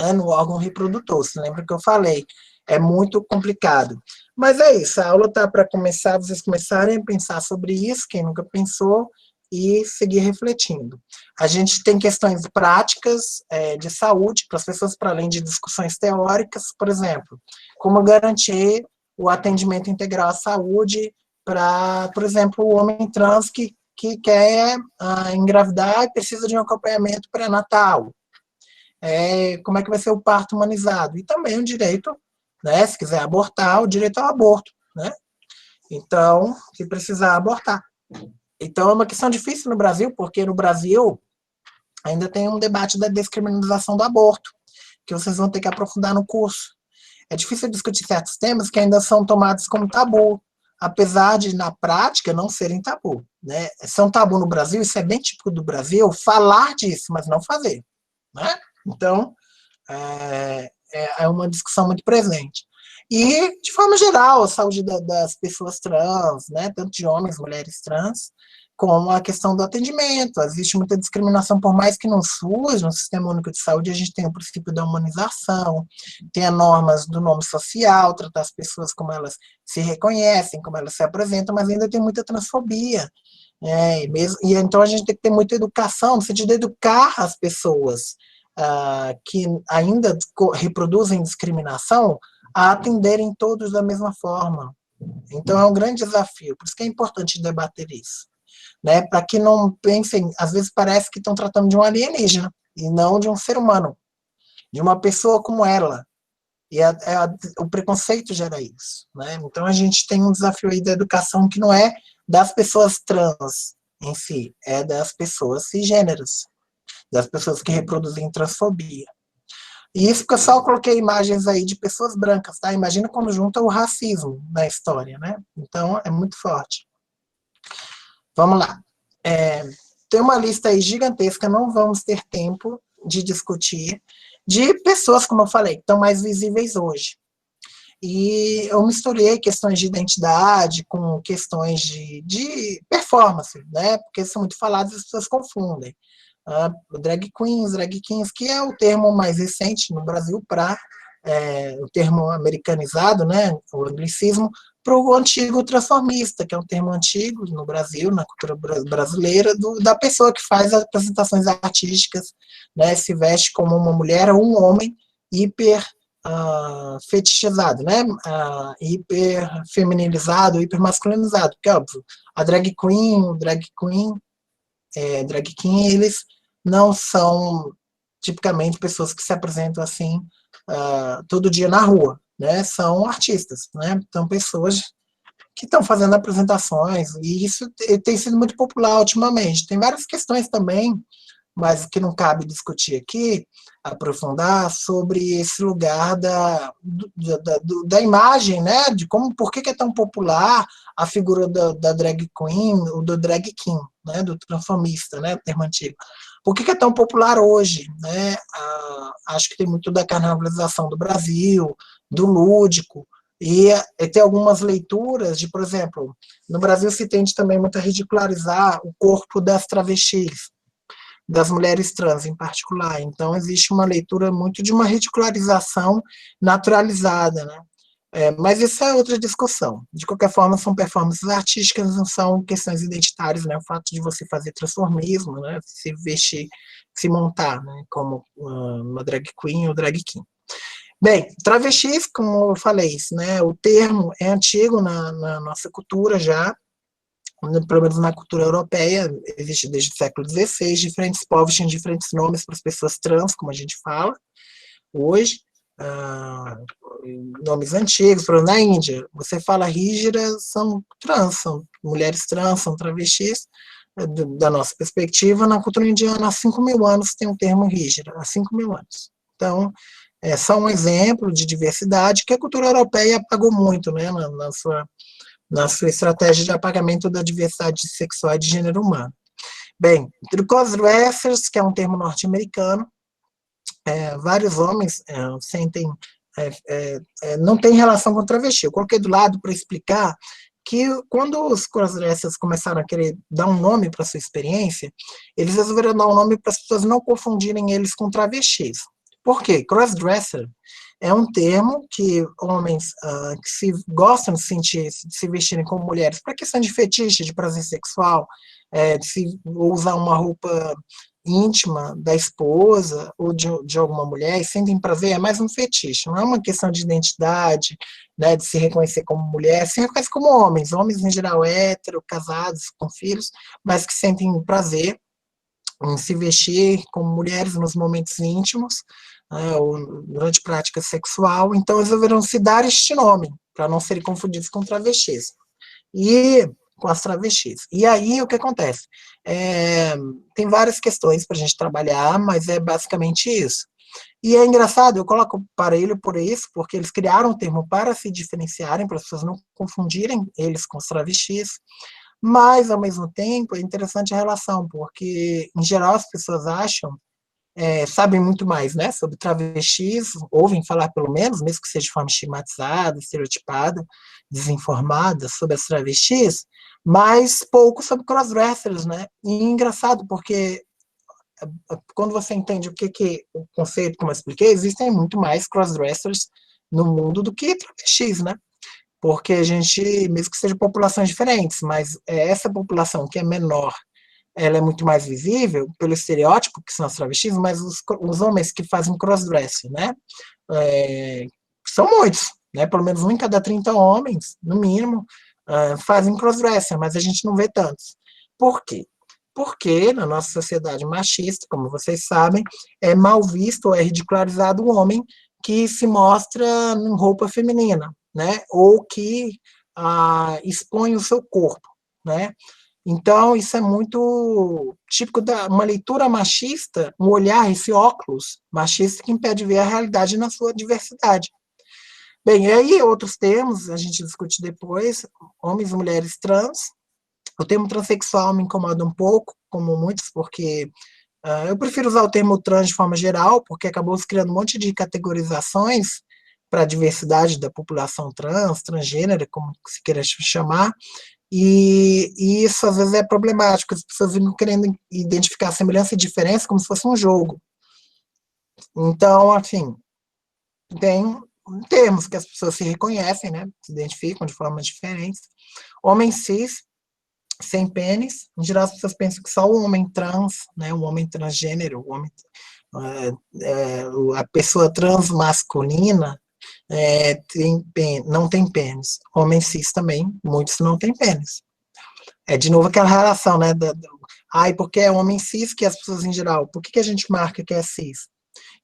né? No órgão reprodutor. Você lembra que eu falei? É muito complicado. Mas é isso, a aula está para começar, vocês começarem a pensar sobre isso, quem nunca pensou, e seguir refletindo. A gente tem questões práticas de saúde para as pessoas, para além de discussões teóricas, por exemplo, como garantir o atendimento integral à saúde para, por exemplo, o homem trans que quer engravidar e precisa de um acompanhamento pré-natal. Como é que vai ser o parto humanizado? E também o direito, né, se quiser abortar, o direito ao aborto, né? Então, se precisar abortar. Então, é uma questão difícil no Brasil, porque no Brasil ainda tem um debate da descriminalização do aborto, que vocês vão ter que aprofundar no curso. É difícil discutir certos temas que ainda são tomados como tabu, apesar de, na prática, não serem tabu, né? São tabu no Brasil, isso é bem típico do Brasil, falar disso, mas não fazer, né? Então, é uma discussão muito presente. E, de forma geral, a saúde das pessoas trans, né, tanto de homens, mulheres trans, como a questão do atendimento. Existe muita discriminação, por mais que no SUS, no Sistema Único de Saúde, a gente tem o princípio da humanização, tem as normas do nome social, tratar as pessoas como elas se reconhecem, como elas se apresentam, mas ainda tem muita transfobia. E então a gente tem que ter muita educação, no sentido de educar as pessoas que ainda reproduzem discriminação, a atenderem todos da mesma forma. Então é um grande desafio, por isso que é importante debater isso, né? Para que não pensem, às vezes parece que estão tratando de um alienígena, e não de um ser humano, de uma pessoa como ela, e o preconceito gera isso, né? Então a gente tem um desafio aí da educação que não é das pessoas trans em si, é das pessoas cisgêneras, das pessoas que reproduzem transfobia. E isso porque eu só coloquei imagens aí de pessoas brancas, tá? Imagina quando junta o racismo na história, né? Então, é muito forte. Vamos lá. Tem uma lista aí gigantesca, não vamos ter tempo de discutir, de pessoas, como eu falei, que estão mais visíveis hoje. E eu misturei questões de identidade com questões de performance, né? Porque são muito faladas e as pessoas confundem. Drag queens, que é o termo mais recente no Brasil para o termo americanizado, né, o anglicismo, para o antigo transformista, que é um termo antigo no Brasil, na cultura brasileira, da pessoa que faz apresentações artísticas, né, se veste como uma mulher ou um homem hiper fetichizado, né, hiper feminilizado, hiper masculinizado, porque, óbvio, a drag queen, o drag king, eles não são tipicamente pessoas que se apresentam assim todo dia na rua, né? São artistas, né? São pessoas que estão fazendo apresentações, e isso tem sido muito popular ultimamente. Tem várias questões também, mas que não cabe discutir aqui, aprofundar, sobre esse lugar da imagem, né? De por que é tão popular a figura da drag queen, ou do drag king, né? Do transformista, né? O termo antigo. Por que é tão popular hoje, né? Acho que tem muito da carnavalização do Brasil, do lúdico, e tem algumas leituras de, por exemplo, no Brasil se tende também muito a ridicularizar o corpo das travestis, das mulheres trans em particular. Então, existe uma leitura muito de uma ridicularização naturalizada, né? Mas isso é outra discussão. De qualquer forma, são performances artísticas, não são questões identitárias, né? O fato de você fazer transformismo, né? Se vestir, se montar, né? Como uma drag queen ou drag king. Bem, travestis, como eu falei, né? O termo é antigo na nossa cultura já, pelo menos na cultura europeia, existe desde o século XVI, diferentes povos tinham diferentes nomes para as pessoas trans, como a gente fala hoje, nomes antigos. Por exemplo, na Índia, você fala rígira, são trans, são mulheres trans, são travestis. Da nossa perspectiva, na cultura indiana, há 5.000 anos tem o termo rígira, há 5.000 anos. Então, é só um exemplo de diversidade que a cultura europeia apagou muito, né, na sua estratégia de apagamento da diversidade sexual e de gênero humano. Bem, crossdressers, que é um termo norte-americano, vários homens sentem, não tem relação com travesti. Eu coloquei do lado para explicar que quando os crossdressers começaram a querer dar um nome para a sua experiência, eles resolveram dar um nome para as pessoas não confundirem eles com travestis. Por quê? Crossdresser é um termo que homens que gostam de se vestirem como mulheres para questão de fetiche, de prazer sexual, de usar uma roupa íntima da esposa ou de alguma mulher e sentem prazer, é mais um fetiche, não é uma questão de identidade, né, de se reconhecer como mulher, se reconhece como homens em geral hétero, casados, com filhos, mas que sentem prazer em se vestir como mulheres nos momentos íntimos, ou durante prática sexual. Então eles resolveram se dar este nome, para não serem confundidos com travestis. E com as travestis. E aí o que acontece? Tem várias questões para a gente trabalhar, mas é basicamente isso. E é engraçado, eu coloco parelho por isso, porque eles criaram um termo para se diferenciarem, para as pessoas não confundirem eles com os travestis, mas, ao mesmo tempo, é interessante a relação, porque, em geral, as pessoas acham, sabem muito mais, né, sobre travestis, ouvem falar pelo menos, mesmo que seja de forma estigmatizada, estereotipada, desinformada sobre as travestis, mas pouco sobre crossdressers, né, e é engraçado, porque quando você entende o conceito, como eu expliquei, existem muito mais crossdressers no mundo do que travestis, né, porque a gente, mesmo que sejam populações diferentes, mas essa população que é menor, ela é muito mais visível pelo estereótipo, que são as travestis, mas os homens que fazem crossdressing, né, são muitos, né, pelo menos 1 em cada 30 homens, no mínimo, fazem crossdressing, mas a gente não vê tantos. Por quê? Porque na nossa sociedade machista, como vocês sabem, é mal visto ou é ridicularizado o homem que se mostra em roupa feminina, né, ou que expõe o seu corpo, né. Então, isso é muito típico de uma leitura machista, um olhar, esse óculos machista que impede de ver a realidade na sua diversidade. Bem, e aí outros termos, a gente discute depois, homens e mulheres trans. O termo transexual me incomoda um pouco, como muitos, porque eu prefiro usar o termo trans de forma geral, porque acabou se criando um monte de categorizações para a diversidade da população trans, transgênera, como se queira chamar, e isso às vezes é problemático, as pessoas ficam querendo identificar semelhança e diferença como se fosse um jogo. Então, assim, tem termos que as pessoas se reconhecem, né? Se identificam de formas diferentes. Homem cis, sem pênis, em geral as pessoas pensam que só o homem trans, né? O homem transgênero, o homem, a pessoa transmasculina não tem pênis. Homem cis também, muitos não têm pênis. É de novo aquela relação, né? Porque é homem cis que as pessoas em geral, por que a gente marca que é cis?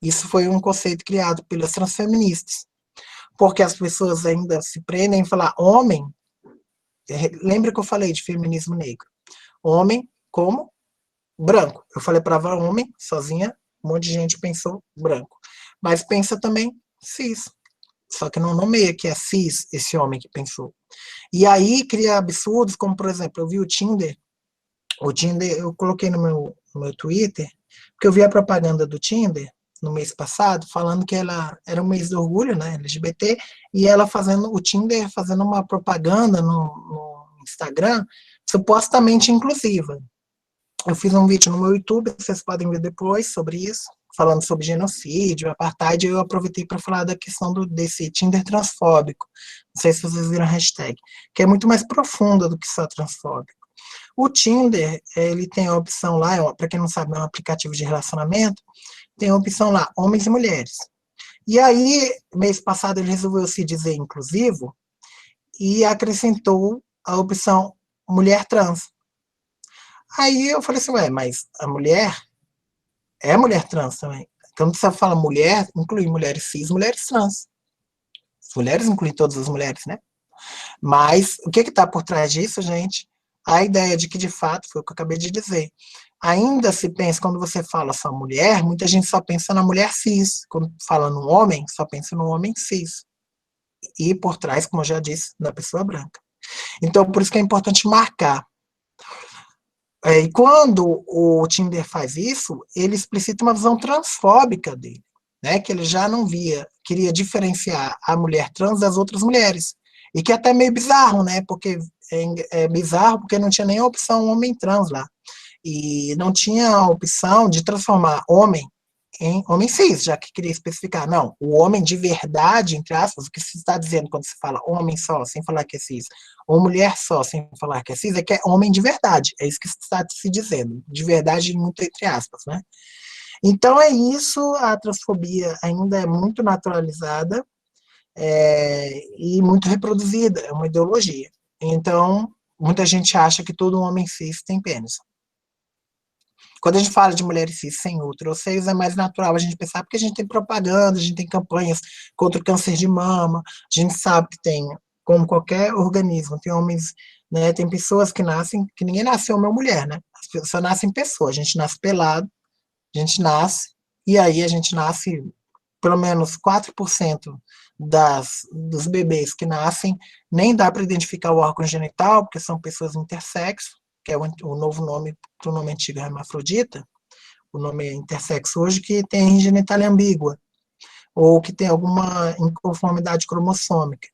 Isso foi um conceito criado pelas transfeministas, porque as pessoas ainda se prendem em falar homem. Lembra que eu falei de feminismo negro? Homem como branco. Eu falei para homem, sozinha, um monte de gente pensou branco. Mas pensa também cis. Só que não nomeia que é cis esse homem que pensou. E aí cria absurdos, como por exemplo, eu vi o Tinder eu coloquei no meu Twitter, porque eu vi a propaganda do Tinder no mês passado, falando que ela era um mês do orgulho, né, LGBT, e ela o Tinder fazendo uma propaganda no Instagram, supostamente inclusiva. Eu fiz um vídeo no meu YouTube, vocês podem ver depois sobre isso, falando sobre genocídio, apartheid, eu aproveitei para falar da questão desse Tinder transfóbico. Não sei se vocês viram a hashtag, que é muito mais profunda do que só transfóbico. O Tinder, ele tem a opção lá, para quem não sabe, é um aplicativo de relacionamento, tem a opção lá, homens e mulheres. E aí, mês passado, ele resolveu se dizer inclusivo e acrescentou a opção mulher trans. Aí eu falei assim, mas a mulher é mulher trans também. Quando você fala mulher, inclui mulheres cis, mulheres trans. As mulheres incluem todas as mulheres, né? Mas o que está por trás disso, gente? A ideia de que, de fato, foi o que eu acabei de dizer. Ainda se pensa, quando você fala só mulher, muita gente só pensa na mulher cis. Quando fala no homem, só pensa no homem cis. E por trás, como eu já disse, da pessoa branca. Então, por isso que é importante marcar. E quando o Tinder faz isso, ele explicita uma visão transfóbica dele, né? Que ele já não queria diferenciar a mulher trans das outras mulheres. E que é até meio bizarro, né? Porque é bizarro porque não tinha nem a opção homem trans lá. E não tinha a opção de transformar homem em homem cis, já que queria especificar. Não, o homem de verdade, entre aspas, o que se está dizendo quando se fala homem só, sem falar que é cis, ou mulher só, sem falar que é cis, é que é homem de verdade. É isso que está se dizendo. De verdade, muito entre aspas, né? Então é isso, a transfobia ainda é muito naturalizada e muito reproduzida, é uma ideologia. Então, muita gente acha que todo homem cis tem pênis. Quando a gente fala de mulheres cis sem útero ou seios, é mais natural a gente pensar, porque a gente tem propaganda, a gente tem campanhas contra o câncer de mama, a gente sabe que tem, como qualquer organismo, tem homens, né, tem pessoas que nascem, que ninguém nasce homem ou mulher, né? As pessoas nascem pessoas, a gente nasce pelado, a gente nasce, e aí a gente nasce, pelo menos 4% dos bebês que nascem, nem dá para identificar o órgão genital, porque são pessoas intersexo, que é o novo nome para o nome antigo hermafrodita, o nome é intersexo hoje, que tem genitália ambígua, ou que tem alguma inconformidade cromossômica.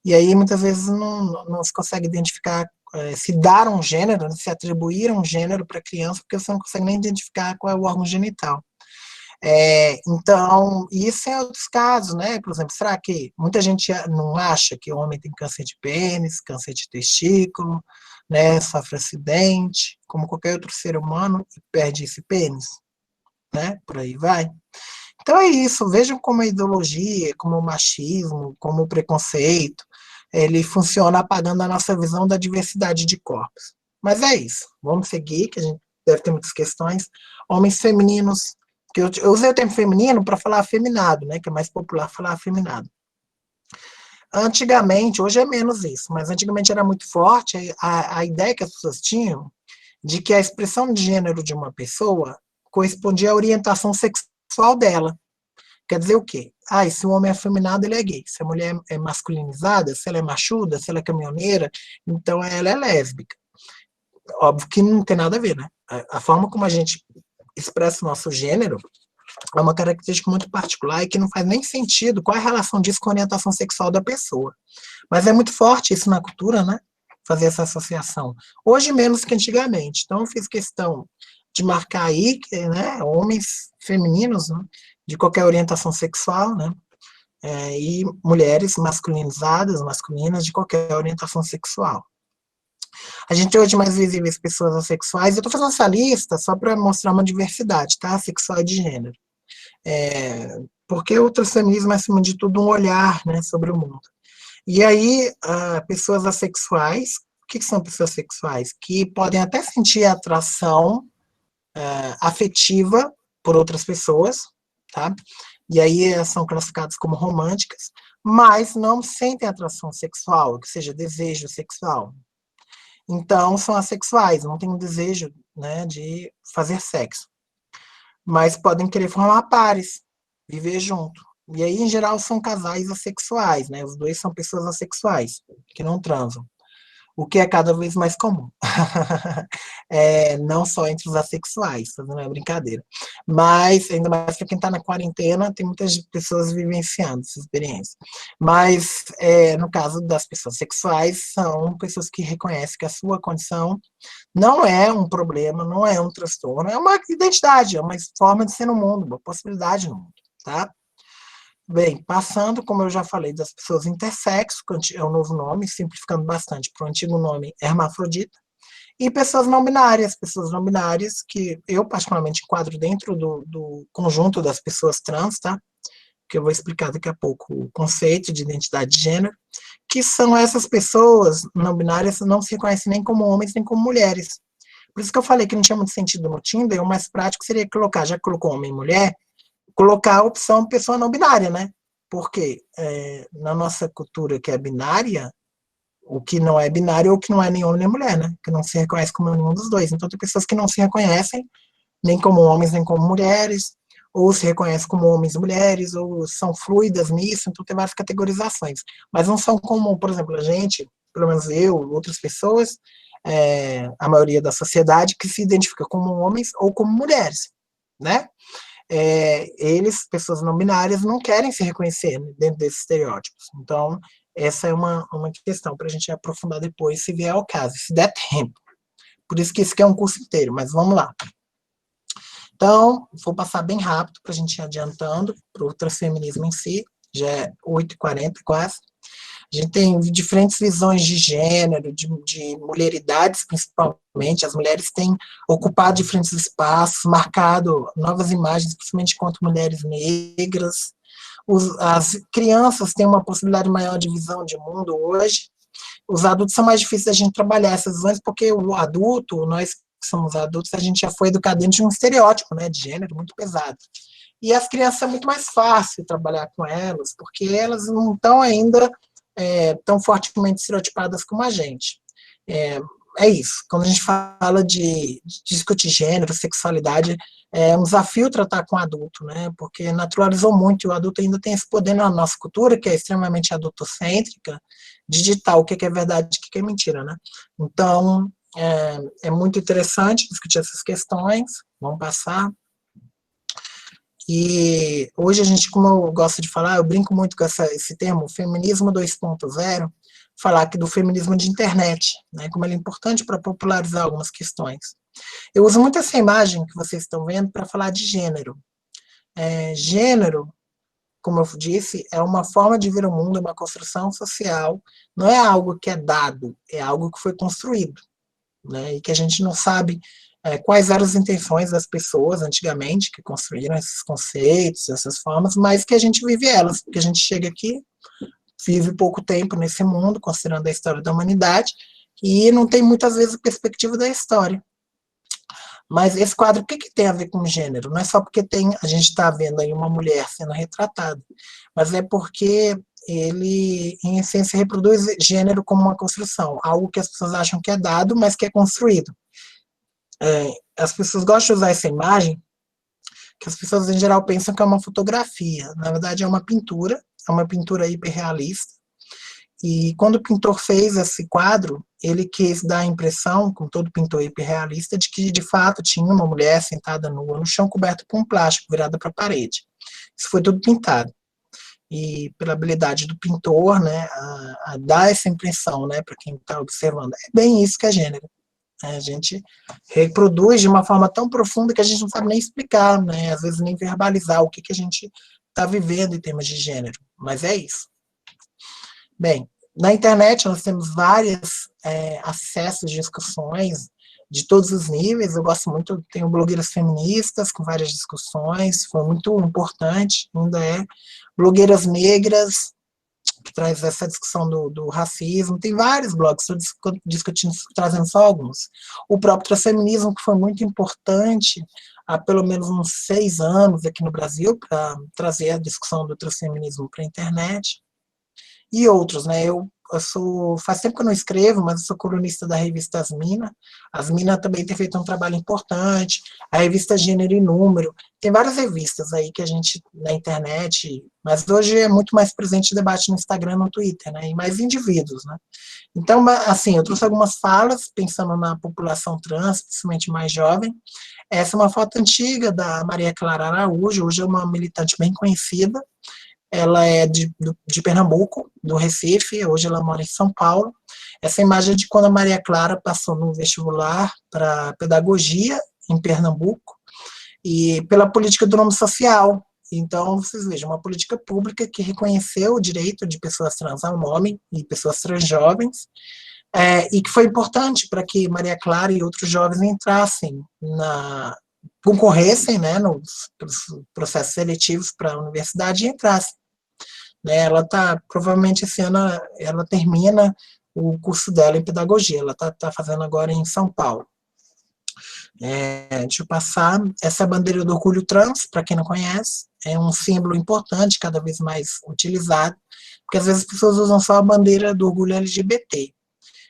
E aí, muitas vezes, não se consegue identificar, se dar um gênero, se atribuir um gênero para a criança, porque você não consegue nem identificar qual é o órgão genital. Então, isso em outros casos, né? Por exemplo, será que muita gente não acha que o homem tem câncer de pênis, câncer de testículo, né? Sofre acidente, como qualquer outro ser humano, e perde esse pênis, né? Por aí vai. Então é isso, vejam como a ideologia, como o machismo, como o preconceito, ele funciona apagando a nossa visão da diversidade de corpos. Mas é isso, vamos seguir, que a gente deve ter muitas questões. Homens femininos, que eu usei o termo feminino para falar afeminado, né, que é mais popular falar afeminado. Antigamente, hoje é menos isso, mas antigamente era muito forte a ideia que as pessoas tinham de que a expressão de gênero de uma pessoa correspondia à orientação sexual dela. Quer dizer o quê? Se o homem é afeminado, ele é gay. Se a mulher é masculinizada, se ela é machuda, se ela é caminhoneira, então ela é lésbica. Óbvio que não tem nada a ver, né? A forma como a gente expressa o nosso gênero é uma característica muito particular e que não faz nem sentido qual é a relação disso com a orientação sexual da pessoa. Mas é muito forte isso na cultura, né? Fazer essa associação. Hoje menos que antigamente. Então eu fiz questão de marcar aí, né, homens femininos, né, de qualquer orientação sexual, né? e mulheres masculinizadas, masculinas, de qualquer orientação sexual. A gente hoje mais visíveis pessoas assexuais. Eu estou fazendo essa lista só para mostrar uma diversidade, tá? Sexual e de gênero. Porque o transfeminismo é, acima de tudo, um olhar, né, sobre o mundo. E aí, pessoas assexuais, o que são pessoas sexuais? Que podem até sentir atração afetiva por outras pessoas, tá? E aí são classificadas como românticas, mas não sentem atração sexual, que seja desejo sexual. Então, são assexuais, não têm um desejo, né, de fazer sexo. Mas podem querer formar pares, viver junto. E aí, em geral, são casais assexuais, né? Os dois são pessoas assexuais, que não transam. O que é cada vez mais comum. Não só entre os assexuais, não é brincadeira. Mas, ainda mais para quem está na quarentena, tem muitas pessoas vivenciando essa experiência. Mas, no caso das pessoas sexuais, são pessoas que reconhecem que a sua condição não é um problema, não é um transtorno, é uma identidade, é uma forma de ser no mundo, uma possibilidade no mundo, tá? Bem, passando, como eu já falei, das pessoas intersexo, que é o novo nome, simplificando bastante para o antigo nome hermafrodita, e pessoas não binárias que eu particularmente enquadro dentro do conjunto das pessoas trans, tá? Que eu vou explicar daqui a pouco o conceito de identidade de gênero, que são essas pessoas não binárias não se reconhecem nem como homens nem como mulheres. Por isso que eu falei que não tinha muito sentido no Tinder, o mais prático seria colocar, já que colocou homem e mulher, colocar a opção pessoa não binária, né? Porque na nossa cultura que é binária, o que não é binário é o que não é nem homem nem mulher, né? Que não se reconhece como nenhum dos dois. Então tem pessoas que não se reconhecem nem como homens nem como mulheres, ou se reconhecem como homens e mulheres, ou são fluidas nisso, então tem várias categorizações. Mas não são como, por exemplo, a gente, pelo menos eu, outras pessoas, a maioria da sociedade, que se identifica como homens ou como mulheres, né? Eles, pessoas não binárias, não querem se reconhecer dentro desses estereótipos. Então, essa é uma questão para a gente aprofundar depois, se vier ao caso, se der tempo. Por isso que isso aqui é um curso inteiro, mas vamos lá. Então, vou passar bem rápido para a gente ir adiantando para o transfeminismo em si, já é 8h40 quase. A gente tem diferentes visões de gênero, de mulheridades, principalmente. As mulheres têm ocupado diferentes espaços, marcado novas imagens, principalmente contra mulheres negras. As crianças têm uma possibilidade maior de visão de mundo hoje. Os adultos são mais difíceis da gente trabalhar essas visões, porque o adulto, nós que somos adultos, a gente já foi educado dentro de um estereótipo, né, de gênero muito pesado. E as crianças é muito mais fácil trabalhar com elas, porque elas não estão ainda tão fortemente estereotipadas como a gente. É isso. Quando a gente fala de discutir gênero, sexualidade, é um desafio tratar com adulto, né? Porque naturalizou muito, e o adulto ainda tem esse poder na nossa cultura, que é extremamente adultocêntrica, de ditar o que é verdade e o que é mentira, né? Então, é muito interessante discutir essas questões. Vamos passar. E hoje a gente, como eu gosto de falar, eu brinco muito com esse termo, feminismo 2.0, falar aqui do feminismo de internet, né, como ele é importante para popularizar algumas questões. Eu uso muito essa imagem que vocês estão vendo para falar de gênero. Gênero, como eu disse, é uma forma de ver o mundo, é uma construção social, não é algo que é dado, é algo que foi construído, né, e que a gente não sabe quais eram as intenções das pessoas antigamente que construíram esses conceitos, essas formas, mas que a gente vive elas, porque a gente chega aqui, vive pouco tempo nesse mundo, considerando a história da humanidade, e não tem muitas vezes a perspectiva da história. Mas esse quadro, o que tem a ver com gênero? Não é só porque a gente está vendo aí uma mulher sendo retratada, mas é porque ele, em essência, reproduz gênero como uma construção, algo que as pessoas acham que é dado, mas que é construído. As pessoas gostam de usar essa imagem, que as pessoas em geral pensam que é uma fotografia. Na verdade é uma pintura hiperrealista. E quando o pintor fez esse quadro, ele quis dar a impressão, como todo pintor hiperrealista, de que de fato tinha uma mulher sentada nua no chão, coberta com plástico, virada para a parede. Isso foi tudo pintado. E pela habilidade do pintor, né, a dar essa impressão, né, para quem está observando. É bem isso que é gênero. A gente reproduz de uma forma tão profunda que a gente não sabe nem explicar, né? Às vezes nem verbalizar o que a gente está vivendo em termos de gênero, mas é isso. Bem, na internet nós temos vários acessos, discussões de todos os níveis. Eu gosto muito, tenho blogueiras feministas com várias discussões, foi muito importante, ainda é. Blogueiras negras, que traz essa discussão do racismo, tem vários blogs, estou discutindo, trazendo só alguns. O próprio transfeminismo, que foi muito importante há pelo menos uns 6 anos aqui no Brasil, para trazer a discussão do transfeminismo para a internet, e outros, né? Eu sou, faz tempo que eu não escrevo, mas eu sou colunista da revista As Minas. As Minas também tem feito um trabalho importante, a revista Gênero e Número, tem várias revistas aí que a gente, na internet, mas hoje é muito mais presente o debate no Instagram, no Twitter, né, e mais indivíduos, né. Então, assim, eu trouxe algumas falas, pensando na população trans, principalmente mais jovem. Essa é uma foto antiga da Maria Clara Araújo, hoje é uma militante bem conhecida. Ela é de Pernambuco, do Recife, hoje ela mora em São Paulo. Essa imagem é de quando a Maria Clara passou no vestibular para pedagogia em Pernambuco, e pela política do nome social. Então, vocês vejam, uma política pública que reconheceu o direito de pessoas trans ao nome, e pessoas trans jovens, e que foi importante para que Maria Clara e outros jovens entrassem concorressem, né, nos processos seletivos para a universidade e entrassem. Né, ela provavelmente esse ano, ela termina o curso dela em pedagogia, ela está fazendo agora em São Paulo. Deixa eu passar, essa é a bandeira do orgulho trans, para quem não conhece, é um símbolo importante, cada vez mais utilizado, porque às vezes as pessoas usam só a bandeira do orgulho LGBT,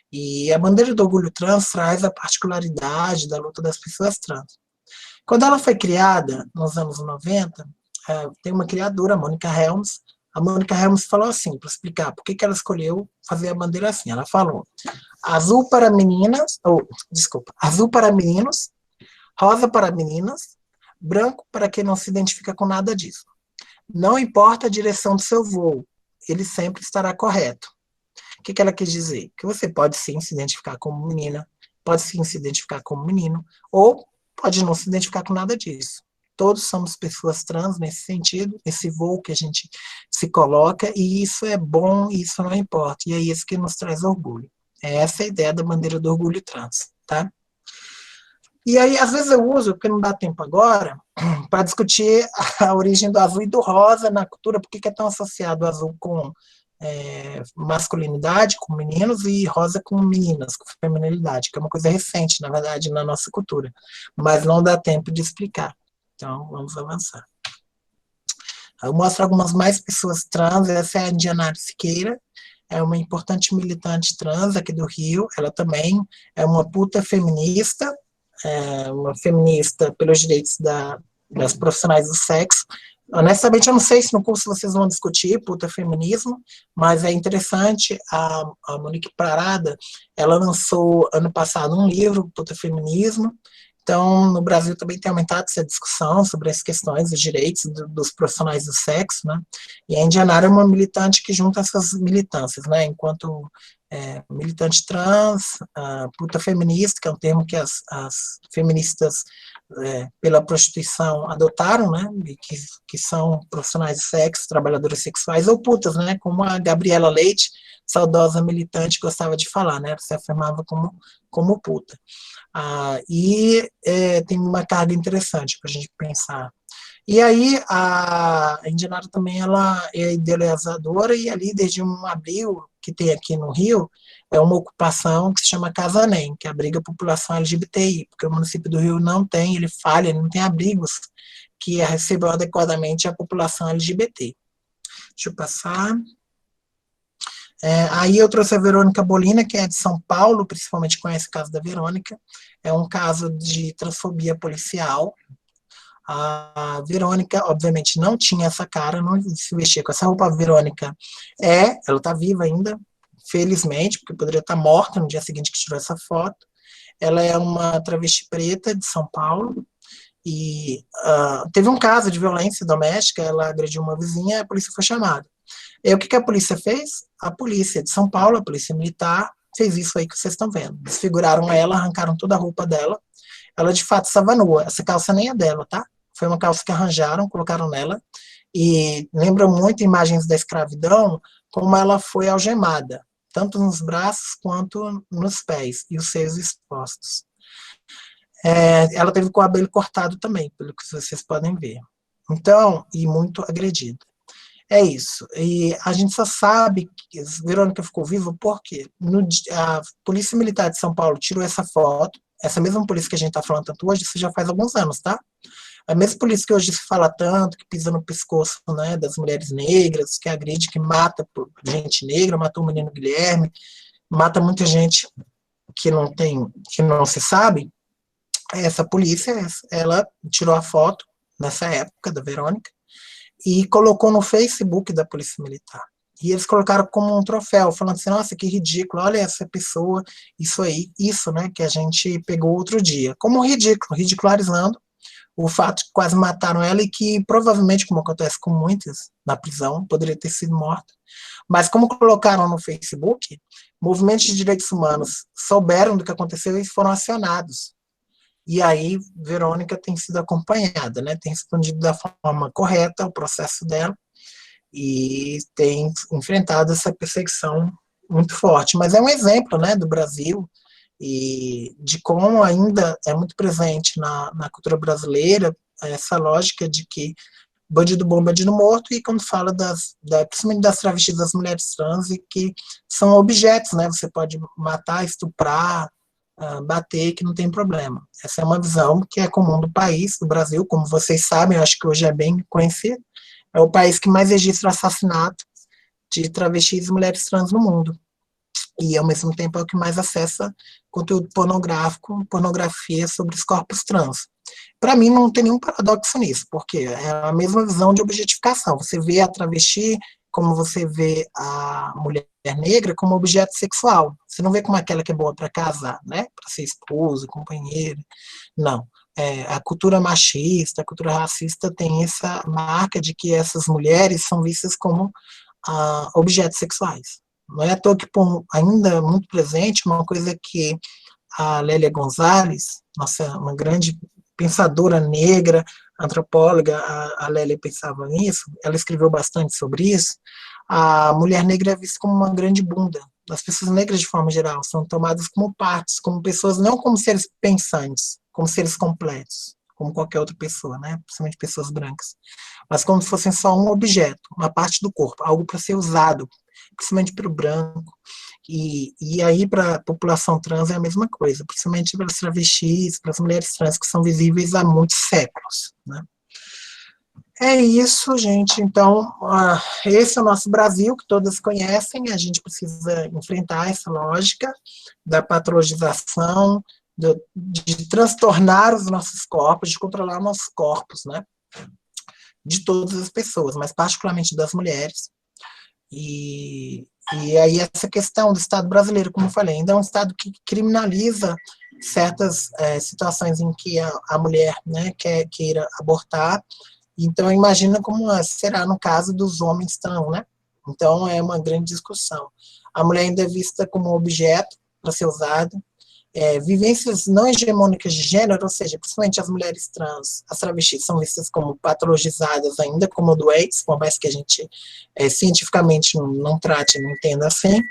e a bandeira do orgulho trans traz a particularidade da luta das pessoas trans. Quando ela foi criada, nos anos 90, tem uma criadora, a Mônica Helms. A Mônica Helms falou assim, para explicar por que ela escolheu fazer a bandeira assim. Ela falou, azul para meninas, azul para meninos, rosa para meninas, branco para quem não se identifica com nada disso. Não importa a direção do seu voo, ele sempre estará correto. O que ela quis dizer? Que você pode sim se identificar como menina, pode sim se identificar como menino, ou pode não se identificar com nada disso. Todos somos pessoas trans nesse sentido, esse voo que a gente se coloca, e isso é bom, e isso não importa, e é isso que nos traz orgulho. É essa a ideia da bandeira do orgulho trans, tá? E aí, às vezes eu uso, porque não dá tempo agora, para discutir a origem do azul e do rosa na cultura, por que é tão associado o azul com masculinidade, com meninos, e rosa com meninas, com feminilidade, que é uma coisa recente, na verdade, na nossa cultura, mas não dá tempo de explicar. Então, vamos avançar. Eu mostro algumas mais pessoas trans. Essa é a Indianara Siqueira, é uma importante militante trans aqui do Rio, ela também é uma puta feminista, uma feminista pelos direitos das profissionais do sexo. Honestamente, eu não sei se no curso vocês vão discutir puta feminismo, mas é interessante, a Monique Parada, ela lançou ano passado um livro, Puta Feminismo. Então, no Brasil também tem aumentado essa discussão sobre as questões dos direitos dos profissionais do sexo, né? E a Indianara é uma militante que junta essas militâncias, né? Enquanto militante trans, puta feminista, que é um termo que as feministas pela prostituição adotaram, né? E que são profissionais de sexo, trabalhadoras sexuais ou putas, né? Como a Gabriela Leite, saudosa militante, gostava de falar, né? Ela se afirmava como puta. Tem uma carga interessante para a gente pensar. E aí, a Indianara também ela é idealizadora, e ali, desde um abril que tem aqui no Rio, é uma ocupação que se chama Casa NEM, que abriga a população LGBTI, porque o município do Rio não tem, ele falha, ele não tem abrigos que recebam adequadamente a população LGBT. Deixa eu passar. Aí eu trouxe a Verônica Bolina, que é de São Paulo, principalmente conhece o caso da Verônica, é um caso de transfobia policial. A Verônica, obviamente, não tinha essa cara, não se vestia com essa roupa. A Verônica ela está viva ainda, felizmente, porque poderia estar morta no dia seguinte que tirou essa foto. Ela é uma travesti preta de São Paulo, e teve um caso de violência doméstica, ela agrediu uma vizinha, a polícia foi chamada. E o que a polícia fez? A polícia de São Paulo, a polícia militar, fez isso aí que vocês estão vendo. Desfiguraram ela, arrancaram toda a roupa dela. Ela, de fato, estava nua. Essa calça nem é dela, tá? Foi uma calça que arranjaram, colocaram nela. E lembra muito imagens da escravidão, como ela foi algemada, tanto nos braços quanto nos pés, e os seios expostos. Ela teve o cabelo cortado também, pelo que vocês podem ver. Então, e muito agredida. É isso. E a gente só sabe que Verônica ficou viva porque a Polícia Militar de São Paulo tirou essa foto, essa mesma polícia que a gente está falando tanto hoje, isso já faz alguns anos, tá? A mesma polícia que hoje se fala tanto, que pisa no pescoço, né, das mulheres negras, que agride, que mata gente negra, matou o menino Guilherme, mata muita gente que não se sabe. Essa polícia, ela tirou a foto nessa época da Verônica e colocou no Facebook da Polícia Militar. E eles colocaram como um troféu, falando assim, nossa, que ridículo, olha essa pessoa, isso, né, que a gente pegou outro dia. Como ridículo, ridicularizando o fato de que quase mataram ela e que provavelmente, como acontece com muitas na prisão, poderia ter sido morta. Mas como colocaram no Facebook, movimentos de direitos humanos souberam do que aconteceu e foram acionados. E aí, Verônica tem sido acompanhada, né, tem respondido da forma correta o processo dela e tem enfrentado essa perseguição muito forte. Mas é um exemplo, né, do Brasil e de como ainda é muito presente na cultura brasileira essa lógica de que bandido bom, bandido morto, e quando fala principalmente das travestis, das mulheres trans, e que são objetos, né, você pode matar, estuprar, bater, que não tem problema. Essa é uma visão que é comum do país, do Brasil, como vocês sabem, eu acho que hoje é bem conhecido, é o país que mais registra assassinato de travestis e mulheres trans no mundo. E, ao mesmo tempo, é o que mais acessa conteúdo pornográfico, pornografia sobre os corpos trans. Para mim, não tem nenhum paradoxo nisso, porque é a mesma visão de objetificação. Você vê a travesti como você vê a mulher negra como objeto sexual. Você não vê como aquela que é boa para casar, né? Para ser esposa, companheira. Não. A cultura machista, a cultura racista tem essa marca de que essas mulheres são vistas como objetos sexuais. Não é à toa que, ainda muito presente, uma coisa que a Lélia Gonzalez, nossa, uma grande pensadora negra, antropóloga, a Lélia pensava nisso, ela escreveu bastante sobre isso, a mulher negra é vista como uma grande bunda. As pessoas negras, de forma geral, são tomadas como partes, como pessoas, não como seres pensantes, como seres completos, como qualquer outra pessoa, né? Principalmente pessoas brancas, mas como se fossem só um objeto, uma parte do corpo, algo para ser usado, principalmente para o branco, e aí para a população trans é a mesma coisa, principalmente para as travestis, para as mulheres trans que são visíveis há muitos séculos, né? É isso, gente. Então, esse é o nosso Brasil, que todas conhecem. A gente precisa enfrentar essa lógica da patologização, de transtornar os nossos corpos, de controlar nossos corpos, né? De todas as pessoas, mas particularmente das mulheres. E aí essa questão do Estado brasileiro, como eu falei, ainda é um Estado que criminaliza certas situações em que a mulher, né, queira abortar. Então, imagina como será no caso dos homens trans, né? Então, é uma grande discussão. A mulher ainda é vista como objeto para ser usada. Vivências não hegemônicas de gênero, ou seja, principalmente as mulheres trans, as travestis, são vistas como patologizadas ainda, como doentes, por mais que a gente cientificamente não trate, não entenda assim.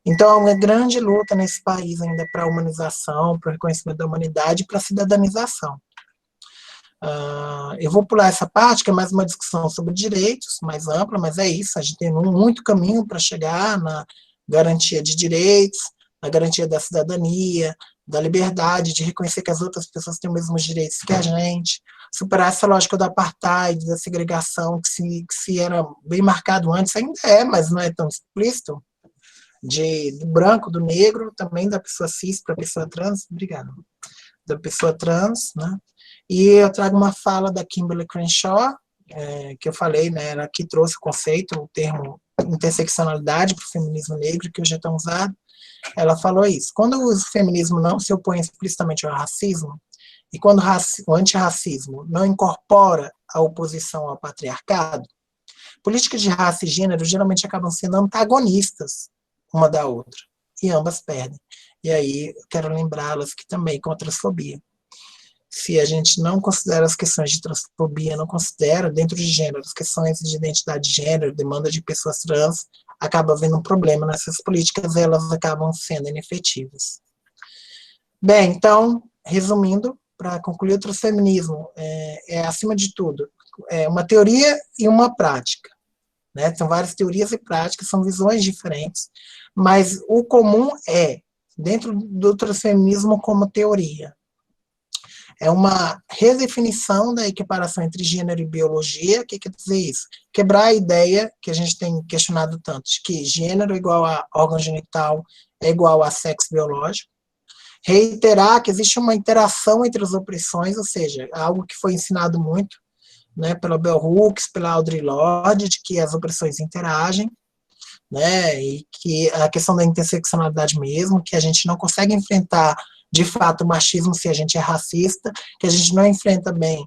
Então, é uma grande luta nesse país ainda para a humanização, para o reconhecimento da humanidade e para a cidadanização. Eu vou pular essa parte, que é mais uma discussão sobre direitos, mais ampla, mas é isso, a gente tem muito caminho para chegar na garantia de direitos, na garantia da cidadania, da liberdade, de reconhecer que as outras pessoas têm os mesmos direitos que a gente, superar essa lógica do apartheid, da segregação, que se era bem marcado antes, ainda mas não é tão explícito, do branco, do negro, também da pessoa cis para a pessoa trans, obrigado, da pessoa trans, né? E eu trago uma fala da Kimberly Crenshaw, que eu falei, né, ela que trouxe o conceito, o termo interseccionalidade para o feminismo negro, que hoje é tão usado. Ela falou isso: quando o feminismo não se opõe explicitamente ao racismo, e quando o antirracismo não incorpora a oposição ao patriarcado, políticas de raça e gênero geralmente acabam sendo antagonistas uma da outra, e ambas perdem. E aí eu quero lembrá-las que também com a transfobia. se a gente não considera as questões de transfobia, não considera dentro de gênero, as questões de identidade de gênero, demanda de pessoas trans, acaba havendo um problema nessas políticas, e elas acabam sendo inefetivas. Bem, então, resumindo, para concluir, o transfeminismo acima de tudo, uma teoria e uma prática. Né? São várias teorias e práticas, são visões diferentes, mas o comum dentro do transfeminismo como teoria, é uma redefinição da equiparação entre gênero e biologia. O que quer dizer isso? Quebrar a ideia que a gente tem questionado tanto, de que gênero é igual a órgão genital, é igual a sexo biológico. Reiterar que existe uma interação entre as opressões, ou seja, algo que foi ensinado muito, né, pela Bell Hooks, pela Audre Lorde, de que as opressões interagem, né, e que a questão da interseccionalidade mesmo, que a gente não consegue enfrentar de fato o machismo se a gente é racista, que a gente não enfrenta bem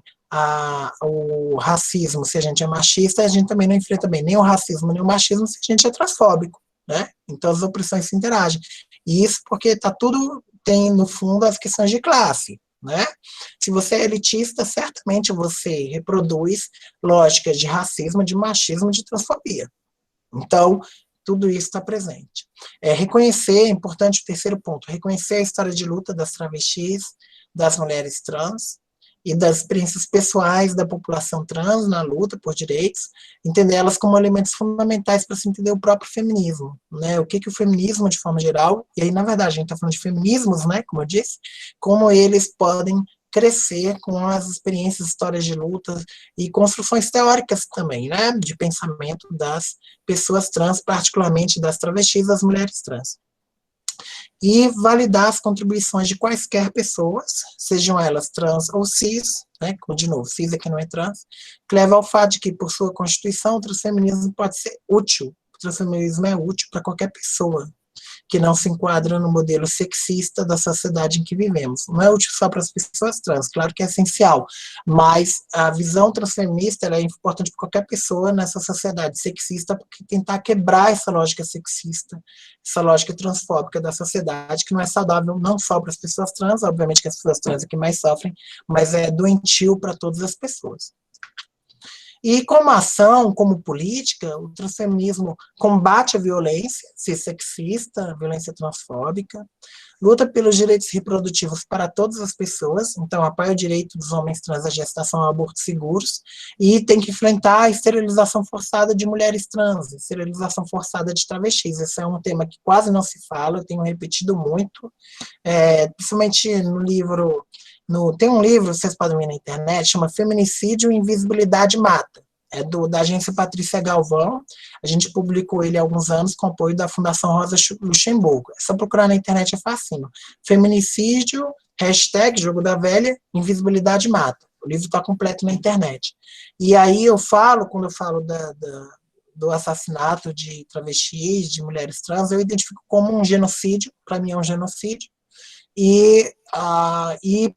o racismo se a gente é machista, a gente também não enfrenta bem nem o racismo nem o machismo se a gente é transfóbico, né? Então as opressões se interagem. E isso porque tem no fundo as questões de classe, né? Se você é elitista, certamente você reproduz lógicas de racismo, de machismo, de transfobia. Então, tudo isso está presente. Reconhecer, é importante o terceiro ponto, reconhecer a história de luta das travestis, das mulheres trans, e das experiências pessoais da população trans na luta por direitos, entender elas como elementos fundamentais para se entender o próprio feminismo, né? O que o feminismo, de forma geral, e aí, na verdade, a gente está falando de feminismos, né, como eu disse, como eles podem crescer com as experiências, histórias de luta e construções teóricas também, né, de pensamento das pessoas trans, particularmente das travestis, das mulheres trans. E validar as contribuições de quaisquer pessoas, sejam elas trans ou cis, né, de novo, cis aqui não é trans, que leva ao fato de que, por sua constituição, o transfeminismo pode ser útil, o transfeminismo é útil para qualquer pessoa que não se enquadra no modelo sexista da sociedade em que vivemos. Não é útil só para as pessoas trans, claro que é essencial, mas a visão transfeminista ela é importante para qualquer pessoa nessa sociedade sexista, porque tentar quebrar essa lógica sexista, essa lógica transfóbica da sociedade, que não é saudável não só para as pessoas trans, obviamente que as pessoas trans é que mais sofrem, mas é doentio para todas as pessoas. E como ação, como política, o transfeminismo combate a violência sexista, a violência transfóbica, luta pelos direitos reprodutivos para todas as pessoas, então apoia o direito dos homens trans à gestação e abortos seguros, e tem que enfrentar a esterilização forçada de mulheres trans, esterilização forçada de travestis. Esse é um tema que quase não se fala, eu tenho repetido muito, principalmente no livro... Tem um livro, vocês podem ver na internet, chama Feminicídio e Invisibilidade Mata. É da agência Patrícia Galvão. A gente publicou ele há alguns anos com apoio da Fundação Rosa Luxemburgo. É só procurar na internet, é facinho. Feminicídio, #Jogo da Velha, Invisibilidade Mata. O livro está completo na internet. E aí quando eu falo do assassinato de travestis, de mulheres trans, eu identifico como um genocídio, para mim é um genocídio. E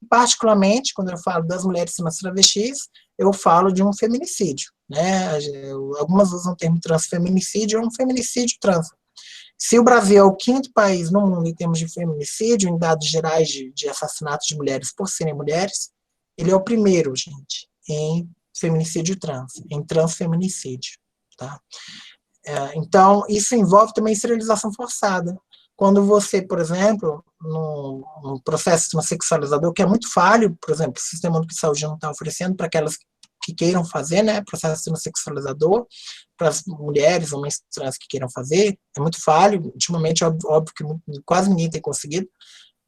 particularmente, quando eu falo das mulheres trans travestis, eu falo de um feminicídio, né? Algumas usam o termo transfeminicídio, é um feminicídio trans. Se o Brasil é o 5º país no mundo em termos de feminicídio, em dados gerais de assassinatos de mulheres por serem mulheres, ele é o primeiro, gente, em feminicídio trans, em transfeminicídio, tá? Então, isso envolve também esterilização forçada. Quando você, por exemplo, no processo transexualizador, que é muito falho, por exemplo, o Sistema Único de Saúde não está oferecendo para aquelas que queiram fazer, né, processo transexualizador, para as mulheres, homens trans que queiram fazer, é muito falho. Ultimamente, óbvio que quase ninguém tem conseguido,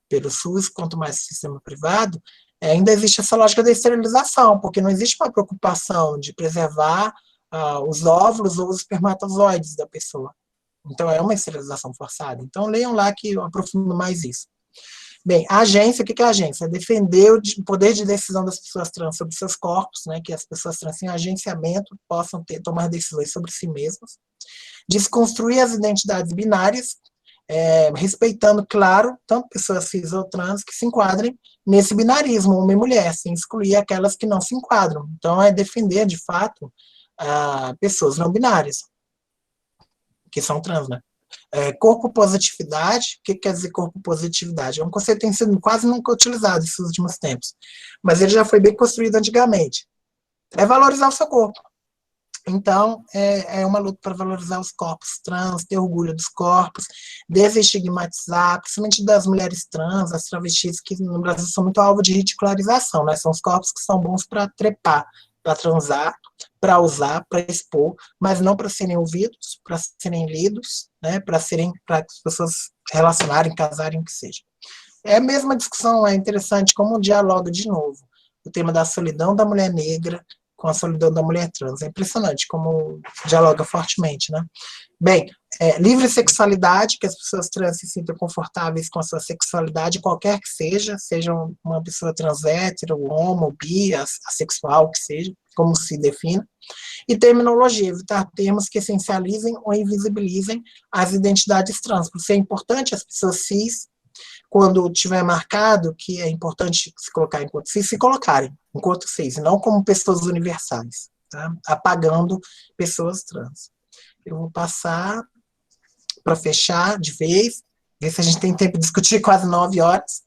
pelo SUS, quanto mais sistema privado, ainda existe essa lógica da esterilização, porque não existe uma preocupação de preservar os óvulos ou os espermatozoides da pessoa. Então, é uma esterilização forçada. Então, leiam lá que eu aprofundo mais isso. Bem, a agência, o que é a agência? É defender o poder de decisão das pessoas trans sobre seus corpos, né, que as pessoas trans em agenciamento possam tomar decisões sobre si mesmas. Desconstruir as identidades binárias, respeitando, claro, tanto pessoas cis ou trans que se enquadrem nesse binarismo, homem e mulher, sem excluir aquelas que não se enquadram. Então, é defender, de fato, pessoas não binárias, que são trans, né? Corpo positividade, o que quer dizer corpo positividade? É um conceito que tem sido quase nunca utilizado nesses últimos tempos, mas ele já foi bem construído antigamente. É valorizar o seu corpo. Então, é uma luta para valorizar os corpos trans, ter orgulho dos corpos, desestigmatizar, principalmente das mulheres trans, as travestis, que no Brasil são muito alvo de ridicularização, né? São os corpos que são bons para trepar, para transar, para usar, para expor, mas não para serem ouvidos, para serem lidos, né? Para as pessoas se relacionarem, casarem, o que seja. É a mesma discussão, é interessante como dialoga de novo o tema da solidão da mulher negra com a solidão da mulher trans. É impressionante como dialoga fortemente, né? Bem, livre sexualidade, que as pessoas trans se sintam confortáveis com a sua sexualidade, qualquer que seja uma pessoa trans hétero, homo, bi, assexual, que seja, como se defina. E terminologia, evitar termos que essencializem ou invisibilizem as identidades trans, porque é importante as pessoas cis, quando tiver marcado que é importante se colocar enquanto cis, se colocarem enquanto cis, não como pessoas universais, tá? Apagando pessoas trans. Eu vou passar para fechar de vez, ver se a gente tem tempo de discutir quase 9 horas.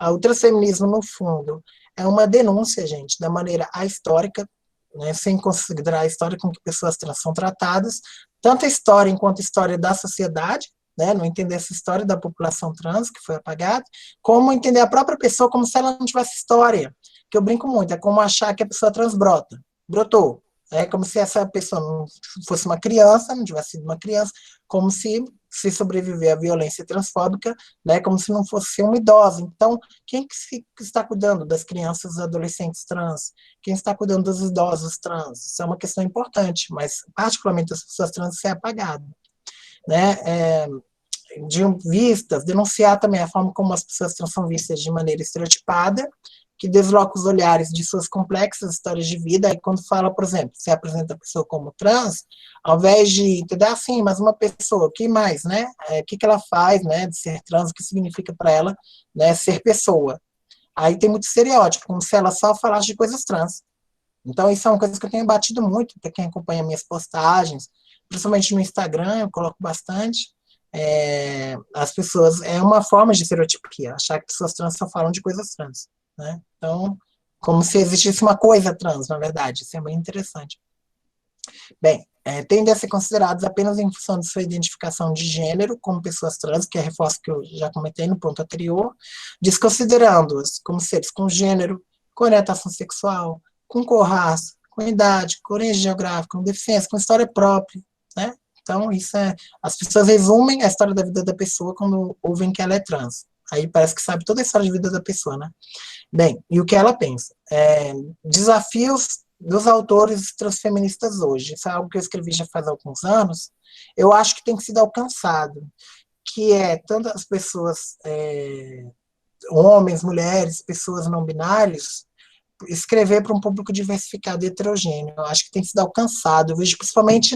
O transfeminismo, no fundo, é uma denúncia, gente, da maneira ahistórica, né, sem considerar a história com que pessoas trans são tratadas, tanto a história enquanto a história da sociedade, né, não entender essa história da população trans, que foi apagada, como entender a própria pessoa como se ela não tivesse história, que eu brinco muito, é como achar que a pessoa trans brotou, é como se essa pessoa não fosse uma criança, não tivesse sido uma criança, como se sobreviver à violência transfóbica, né, como se não fosse ser uma idosa. Então, quem que está cuidando das crianças e adolescentes trans? Quem está cuidando dos idosos trans? Isso é uma questão importante, mas particularmente as pessoas trans, isso é apagado. Né, denunciar também a forma como as pessoas trans são vistas de maneira estereotipada, que desloca os olhares de suas complexas histórias de vida, e quando fala, por exemplo, se apresenta a pessoa como trans, ao invés de entender assim, mas uma pessoa, o que mais, né, o que ela faz, né, de ser trans, o que significa para ela, né, ser pessoa. Aí tem muito estereótipo, como se ela só falasse de coisas trans. Então, isso é uma coisa que eu tenho batido muito, para quem acompanha minhas postagens, principalmente no Instagram, eu coloco bastante. As pessoas, é uma forma de estereotipia, achar que pessoas trans só falam de coisas trans, né? Então, como se existisse uma coisa trans, na verdade, isso é bem interessante. Bem, tendem a ser considerados apenas em função de sua identificação de gênero como pessoas trans, que é reforço que eu já comentei no ponto anterior, desconsiderando-as como seres com gênero, com orientação sexual, com cor, raça, com idade, com origem geográfica, com deficiência, com história própria, né? Então, as pessoas resumem a história da vida da pessoa quando ouvem que ela é trans. Aí parece que sabe toda a história de vida da pessoa, né? Bem, e o que ela pensa? Desafios dos autores transfeministas hoje. Isso é algo que eu escrevi já faz alguns anos. Eu acho que tem sido alcançado, que é tanto as pessoas, homens, mulheres, pessoas não binários, escrever para um público diversificado e heterogêneo. Eu acho que tem sido alcançado. Eu vejo principalmente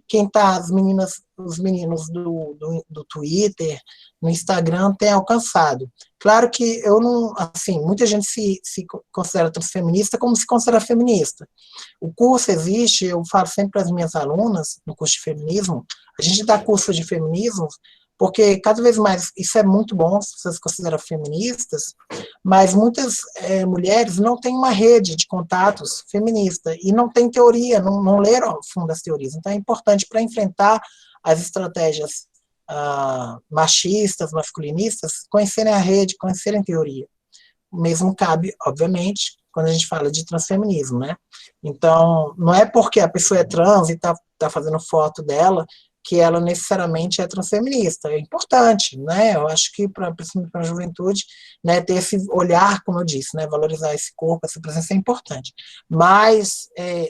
quem está, os meninos do Twitter, no Instagram, tem alcançado. Claro que eu não, assim, muita gente se considera transfeminista como se considera feminista. O curso existe, eu falo sempre para as minhas alunas, no curso de feminismo, a gente dá curso de feminismo, porque cada vez mais, isso é muito bom, se vocês consideram feministas, mas muitas mulheres não têm uma rede de contatos feminista, e não tem teoria, não leram a fundo as teorias. Então é importante para enfrentar as estratégias machistas, masculinistas, conhecerem a rede, conhecerem teoria. O mesmo cabe, obviamente, quando a gente fala de transfeminismo, né? Então, não é porque a pessoa é trans e tá fazendo foto dela que ela necessariamente é transfeminista. É importante, né? Eu acho que, principalmente para a juventude, né, ter esse olhar, como eu disse, né, valorizar esse corpo, essa presença é importante. Mas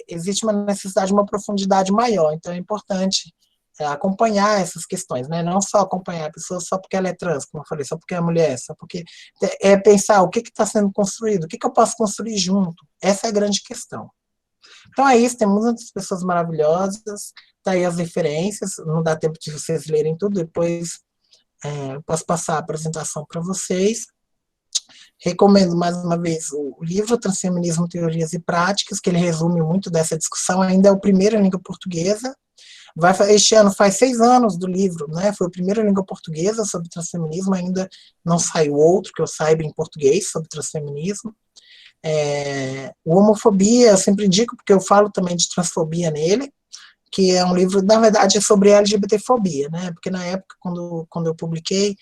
existe uma necessidade de uma profundidade maior, então é importante acompanhar essas questões, né? Não só acompanhar a pessoa só porque ela é trans, como eu falei, só porque é mulher, só porque pensar o que está sendo construído, o que eu posso construir junto. Essa é a grande questão. Então é isso, tem muitas pessoas maravilhosas, tá aí as referências, não dá tempo de vocês lerem tudo, depois posso passar a apresentação para vocês. Recomendo mais uma vez o livro Transfeminismo, Teorias e Práticas, que ele resume muito dessa discussão, ainda é o primeiro em língua portuguesa, Este ano faz 6 anos do livro, né? Foi a primeira língua portuguesa sobre transfeminismo, ainda não saiu outro que eu saiba em português sobre transfeminismo. O Homofobia, eu sempre indico, porque eu falo também de transfobia nele, que é um livro, na verdade, sobre LGBTfobia, né? Porque na época, quando eu publiquei,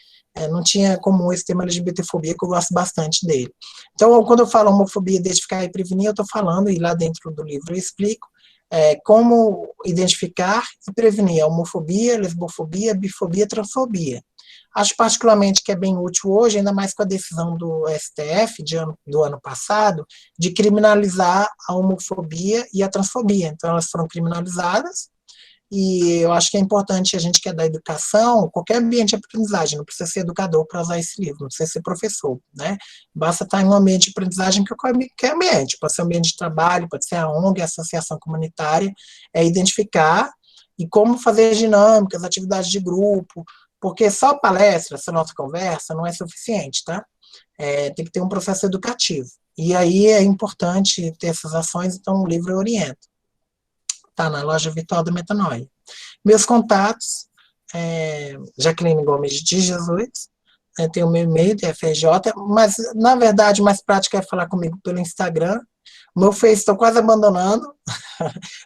não tinha comum esse tema LGBTfobia, que eu gosto bastante dele. Então, quando eu falo homofobia, identificar e prevenir, eu estou falando, e lá dentro do livro eu explico, como identificar e prevenir a homofobia, lesbofobia, bifobia, transfobia. Acho particularmente que é bem útil hoje, ainda mais com a decisão do STF do ano passado, de criminalizar a homofobia e a transfobia. Então, elas foram criminalizadas, e eu acho que é importante a gente que é da educação, qualquer ambiente de aprendizagem, não precisa ser educador para usar esse livro, não precisa ser professor, né? Basta estar em um ambiente de aprendizagem que é ambiente, pode ser um ambiente de trabalho, pode ser a ONG, a associação comunitária, identificar e como fazer dinâmicas, atividades de grupo, porque só palestra, essa nossa conversa, não é suficiente, tá? Tem que ter um processo educativo. E aí é importante ter essas ações, então o livro orienta. Tá na loja virtual da Metanoia. Meus contatos, Jaqueline Gomes de Jesus, tem o meu e-mail, DFJ, mas, na verdade, mais prático é falar comigo pelo Instagram. O meu Face estou quase abandonando.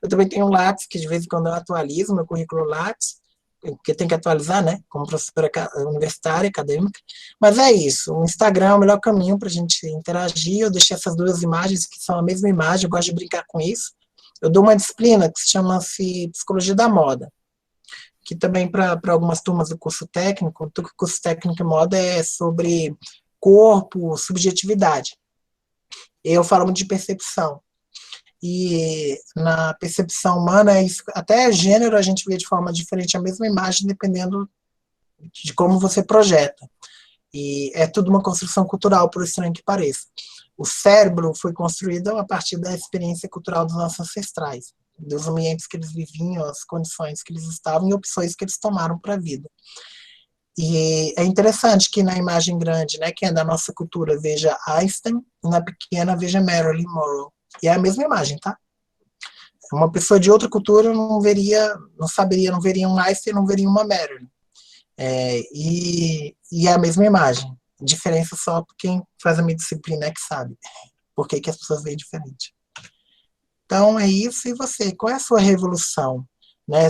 Eu também tenho um Lattes, que de vez em quando eu atualizo, meu currículo Lattes, porque tem que atualizar, né, como professora universitária, acadêmica. Mas é isso, o Instagram é o melhor caminho para a gente interagir. Eu deixei essas duas imagens, que são a mesma imagem, eu gosto de brincar com isso. Eu dou uma disciplina que se chama-se Psicologia da Moda, que também para algumas turmas do curso técnico, o curso técnico em moda é sobre corpo, subjetividade. Eu falo muito de percepção. E na percepção humana, até gênero a gente vê de forma diferente a mesma imagem, dependendo de como você projeta. E é tudo uma construção cultural, por estranho que pareça. O cérebro foi construído a partir da experiência cultural dos nossos ancestrais, dos ambientes que eles viviam, as condições que eles estavam e opções que eles tomaram para a vida. E é interessante que na imagem grande, né, quem é da nossa cultura veja Einstein, e na pequena veja Marilyn Monroe. E é a mesma imagem, tá? Uma pessoa de outra cultura não veria um Einstein, não veria uma Marilyn. E é a mesma imagem. Diferença só por quem faz a minha disciplina é que sabe por que as pessoas veem diferente. Então é isso. E você, qual é a sua revolução? Né?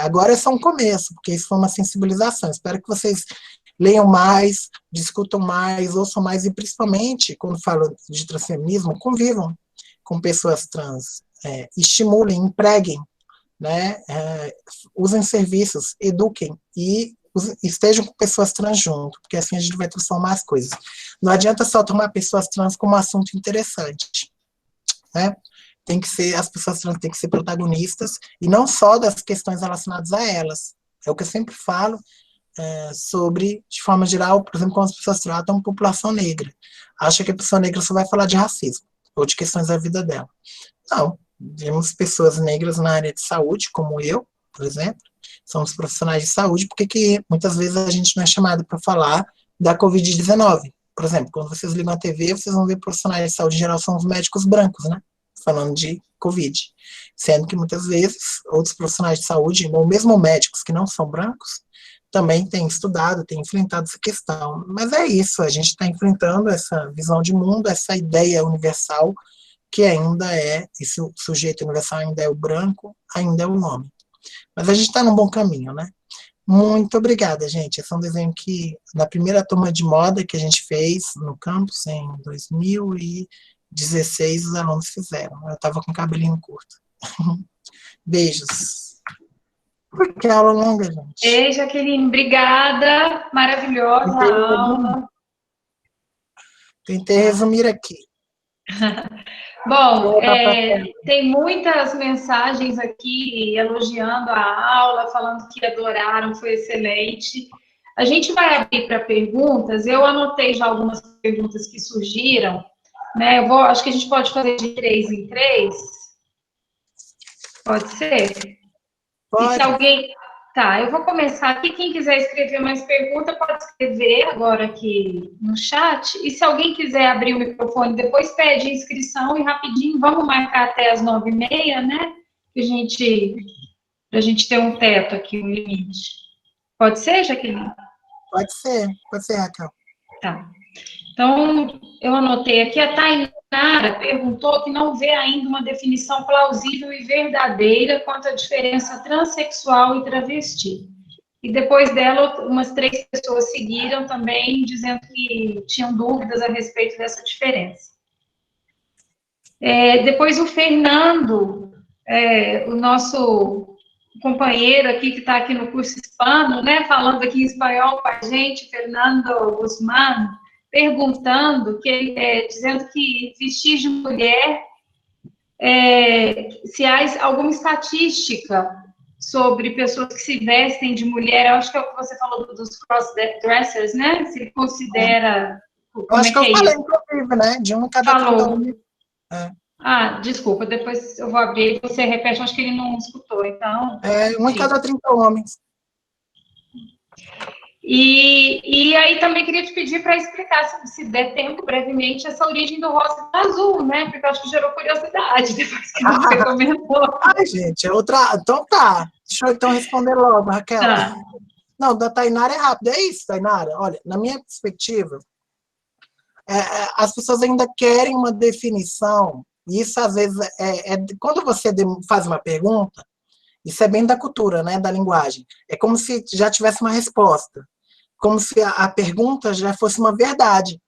Agora é só um começo, porque isso foi uma sensibilização. Espero que vocês leiam mais, discutam mais, ouçam mais, e principalmente, quando falo de transfeminismo, convivam com pessoas trans, estimulem, empreguem, né? Usem serviços, eduquem e estejam com pessoas trans junto, porque assim a gente vai transformar as coisas. Não adianta só tomar pessoas trans como um assunto interessante, né? As pessoas trans têm que ser protagonistas, e não só das questões relacionadas a elas. É o que eu sempre falo sobre, de forma geral, por exemplo, quando as pessoas tratam a população negra. Acha que a pessoa negra só vai falar de racismo, ou de questões da vida dela. Não, temos pessoas negras na área de saúde, como eu, por exemplo, somos profissionais de saúde, porque muitas vezes a gente não é chamado para falar da Covid-19. Por exemplo, quando vocês ligam a TV, vocês vão ver profissionais de saúde em geral são os médicos brancos, né? Falando de Covid. Sendo que muitas vezes outros profissionais de saúde, ou mesmo médicos que não são brancos, também têm estudado, têm enfrentado essa questão. Mas é isso, a gente está enfrentando essa visão de mundo, essa ideia universal, que ainda esse sujeito universal ainda é o branco, ainda é o homem. Mas a gente está num bom caminho, né? Muito obrigada, gente. Esse é um desenho que, na primeira turma de moda que a gente fez no campus, em 2016, os alunos fizeram. Eu estava com cabelinho curto. Beijos. Porque é aula longa, gente. Ei, Jaqueline, obrigada. Maravilhosa a aula. Tentei resumir aqui. Bom, tem muitas mensagens aqui elogiando a aula, falando que adoraram, foi excelente. A gente vai abrir para perguntas. Eu anotei já algumas perguntas que surgiram, né? Acho que a gente pode fazer de 3 em 3. Pode ser? Pode. E se alguém... Tá, eu vou começar aqui. Quem quiser escrever mais pergunta, pode escrever agora aqui no chat. E se alguém quiser abrir o microfone, depois pede inscrição e rapidinho, vamos marcar até as 9h30, né? Que a gente Para a gente ter um teto aqui, um limite. Pode ser, Jaqueline? Pode ser, Raquel. Tá. Então, eu anotei aqui, a Tainara perguntou que não vê ainda uma definição plausível e verdadeira quanto à diferença transexual e travesti. E depois dela, umas 3 pessoas seguiram também, dizendo que tinham dúvidas a respeito dessa diferença. Depois o Fernando, o nosso companheiro aqui, que está aqui no curso hispano, né, falando aqui em espanhol com a gente, Fernando Guzmán, perguntando, dizendo que vestir de mulher, se há alguma estatística sobre pessoas que se vestem de mulher, eu acho que é o que você falou dos cross-dressers, né? Se ele considera... Eu acho que eu falei, inclusive, né? De 1 em cada 30 homens. Desculpa, depois eu vou abrir e você repete, acho que ele não escutou, então... 1 em cada 30 homens. E aí também queria te pedir para explicar, se der tempo, brevemente, essa origem do rosa e do azul, né? Porque eu acho que gerou curiosidade depois que você comentou. Ai, gente, é outra... Então tá. Deixa eu então responder logo, Raquel. Tá. Não, da Tainara é rápido. É isso, Tainara. Olha, na minha perspectiva, as pessoas ainda querem uma definição, e isso às vezes quando você faz uma pergunta, isso é bem da cultura, né, da linguagem. É como se já tivesse uma resposta, como se a pergunta já fosse uma verdade.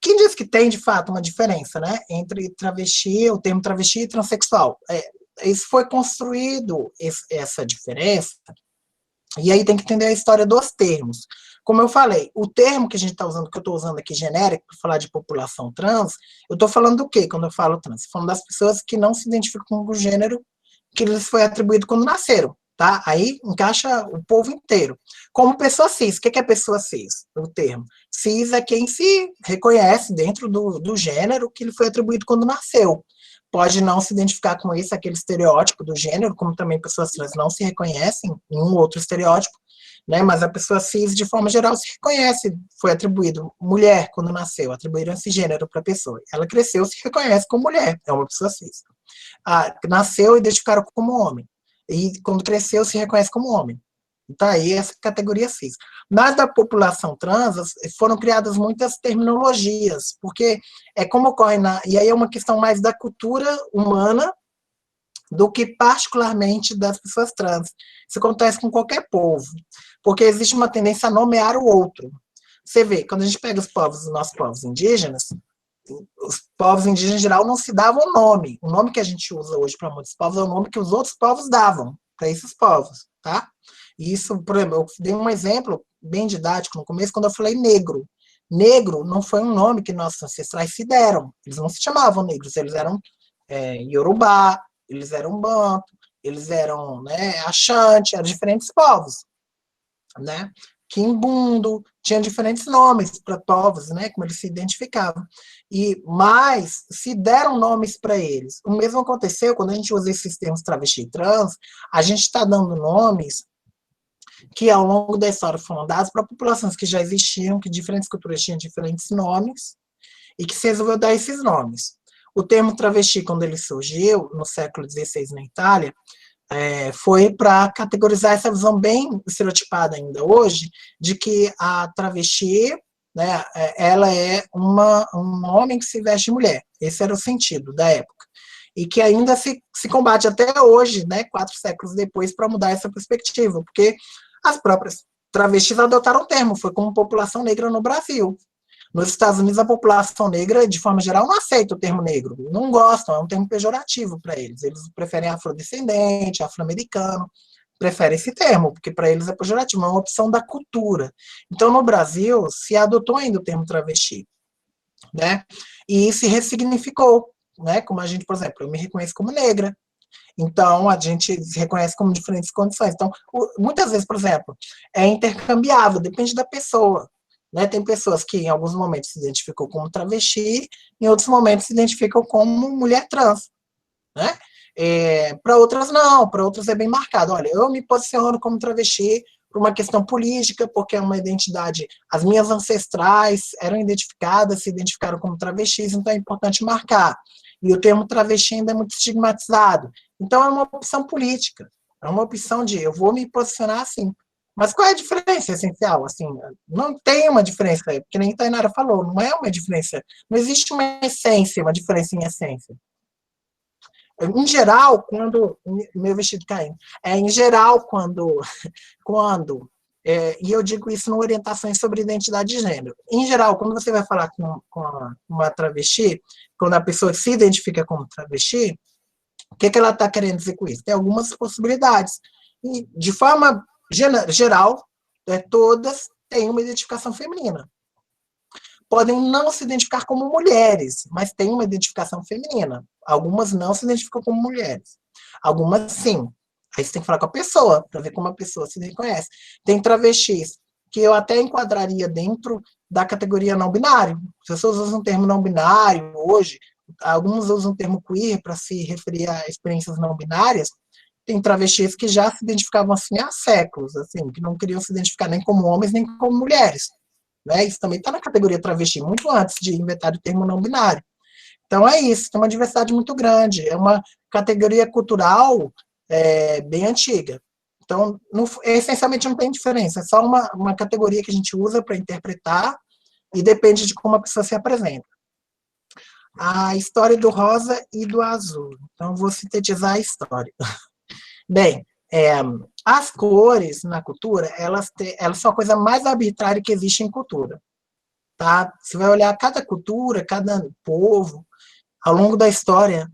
Quem diz que tem, de fato, uma diferença, né, entre travesti, o termo travesti e transexual? Isso foi construído, essa diferença, e aí tem que entender a história dos termos. Como eu falei, o termo que a gente está usando, que eu estou usando aqui genérico, para falar de população trans, eu estou falando do quê quando eu falo trans? Estou falando das pessoas que não se identificam com o gênero que lhes foi atribuído quando nasceram, tá? Aí encaixa o povo inteiro. Como pessoa cis, o que é pessoa cis? O termo. Cis é quem se reconhece dentro do gênero que lhe foi atribuído quando nasceu. Pode não se identificar com esse, aquele estereótipo do gênero, como também pessoas trans não se reconhecem em um outro estereótipo, né? Mas a pessoa cis, de forma geral, se reconhece, foi atribuído mulher quando nasceu, atribuíram esse gênero para a pessoa. Ela cresceu, se reconhece como mulher, é uma pessoa cis. Nasceu e identificaram como homem. E quando cresceu, se reconhece como homem. Então, aí, essa categoria cis. Mas da população trans, foram criadas muitas terminologias, porque como ocorre e aí é uma questão mais da cultura humana do que particularmente das pessoas trans. Isso acontece com qualquer povo, porque existe uma tendência a nomear o outro. Você vê, quando a gente pega os nossos povos indígenas, os povos indígenas, em geral, não se davam nome. O nome que a gente usa hoje para muitos povos é o nome que os outros povos davam para esses povos, tá? E isso, por exemplo, eu dei um exemplo bem didático no começo, quando eu falei negro. Negro não foi um nome que nossos ancestrais se deram. Eles não se chamavam negros, eles eram Yorubá, eles eram Banto, eles eram, né, Axante, eram diferentes povos, né? Quimbundo, tinha diferentes nomes para povos, né, como eles se identificavam. Mas se deram nomes para eles. O mesmo aconteceu quando a gente usa esses termos travesti e trans, a gente está dando nomes que ao longo da história foram dados para populações que já existiam, que diferentes culturas tinham diferentes nomes, e que se resolveu dar esses nomes. O termo travesti, quando ele surgiu, no século XVI na Itália, foi para categorizar essa visão bem estereotipada ainda hoje, de que a travesti, né, ela é um homem que se veste de mulher. Esse era o sentido da época. E que ainda se combate até hoje, né, 4 séculos depois, para mudar essa perspectiva, porque as próprias travestis adotaram o termo, foi como população negra no Brasil. Nos Estados Unidos, a população negra, de forma geral, não aceita o termo negro, não gostam, é um termo pejorativo para eles. Eles preferem afrodescendente, afro-americano, preferem esse termo, porque para eles é pejorativo, é uma opção da cultura. Então, no Brasil, se adotou ainda o termo travesti, né? E se ressignificou, né? Como a gente, por exemplo, eu me reconheço como negra, então a gente se reconhece como diferentes condições. Então, muitas vezes, por exemplo, é intercambiável, depende da pessoa. Né, tem pessoas que em alguns momentos se identificam como travesti, em outros momentos se identificam como mulher trans. Né? Para outras não, para outras é bem marcado. Olha, eu me posiciono como travesti por uma questão política, porque é uma identidade, as minhas ancestrais eram identificadas, se identificaram como travestis, então é importante marcar. E o termo travesti ainda é muito estigmatizado. Então é uma opção política. É uma opção de eu vou me posicionar assim. Mas qual é a diferença essencial? Assim, não tem uma diferença, porque nem a Tainara falou, não é uma diferença. Não existe uma essência, uma diferença em essência. Em geral, quando meu vestido caindo, em geral, e eu digo isso em orientações sobre identidade de gênero. Em geral, quando você vai falar com uma travesti, quando a pessoa se identifica como travesti, o que ela está querendo dizer com isso? Tem algumas possibilidades. E, de forma geral, todas têm uma identificação feminina. Podem não se identificar como mulheres, mas têm uma identificação feminina. Algumas não se identificam como mulheres. Algumas sim. Aí você tem que falar com a pessoa, para ver como a pessoa se reconhece. Tem travestis que eu até enquadraria dentro da categoria não binário. As pessoas usam o termo não binário hoje, alguns usam o termo queer para se referir a experiências não binárias. Tem travestis que já se identificavam assim há séculos, assim, que não queriam se identificar nem como homens nem como mulheres. Né? Isso também está na categoria travesti, muito antes de inventar o termo não binário. Então é isso, tem uma diversidade muito grande, é uma categoria cultural bem antiga. Então, essencialmente não tem diferença, é só uma categoria que a gente usa para interpretar e depende de como a pessoa se apresenta. A história do rosa e do azul. Então, vou sintetizar a história. Bem, as cores na cultura, elas são a coisa mais arbitrária que existe em cultura. Tá? Você vai olhar cada cultura, cada povo, ao longo da história,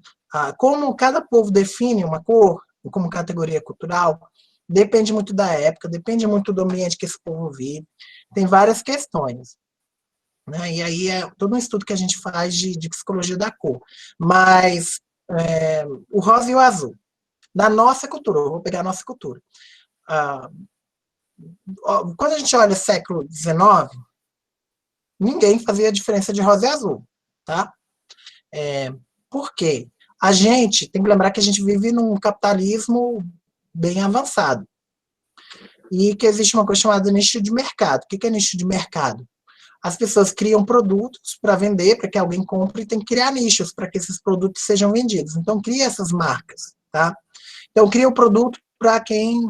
como cada povo define uma cor, como categoria cultural, depende muito da época, depende muito do ambiente que esse povo vive, tem várias questões. Né? E aí é todo um estudo que a gente faz de psicologia da cor. Mas o rosa e o azul, da nossa cultura, eu vou pegar a nossa cultura. Quando a gente olha o século XIX, ninguém fazia diferença de rosa e azul, tá? Por quê? A gente tem que lembrar que a gente vive num capitalismo bem avançado e que existe uma coisa chamada nicho de mercado. O que é nicho de mercado? As pessoas criam produtos para vender, para que alguém compre, e tem que criar nichos para que esses produtos sejam vendidos. Então, cria essas marcas, tá? Então, cria o produto para quem...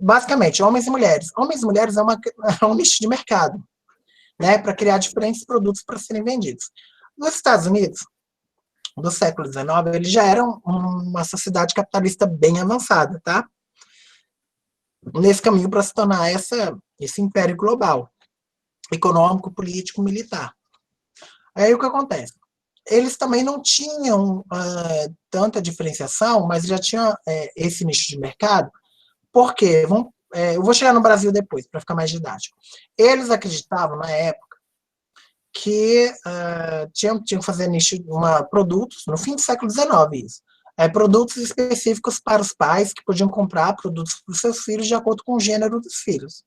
Basicamente, homens e mulheres. Homens e mulheres é um nicho de mercado, né? Para criar diferentes produtos para serem vendidos. Nos Estados Unidos, do século XIX, eles já eram uma sociedade capitalista bem avançada, tá? Nesse caminho para se tornar esse império global, econômico, político, militar. Aí o que acontece? Eles também não tinham tanta diferenciação, mas já tinham esse nicho de mercado, porque, eu vou chegar no Brasil depois, para ficar mais didático. Eles acreditavam, na época, que tinham que fazer nicho, produtos, no fim do século XIX, isso, produtos específicos para os pais que podiam comprar produtos para os seus filhos de acordo com o gênero dos filhos.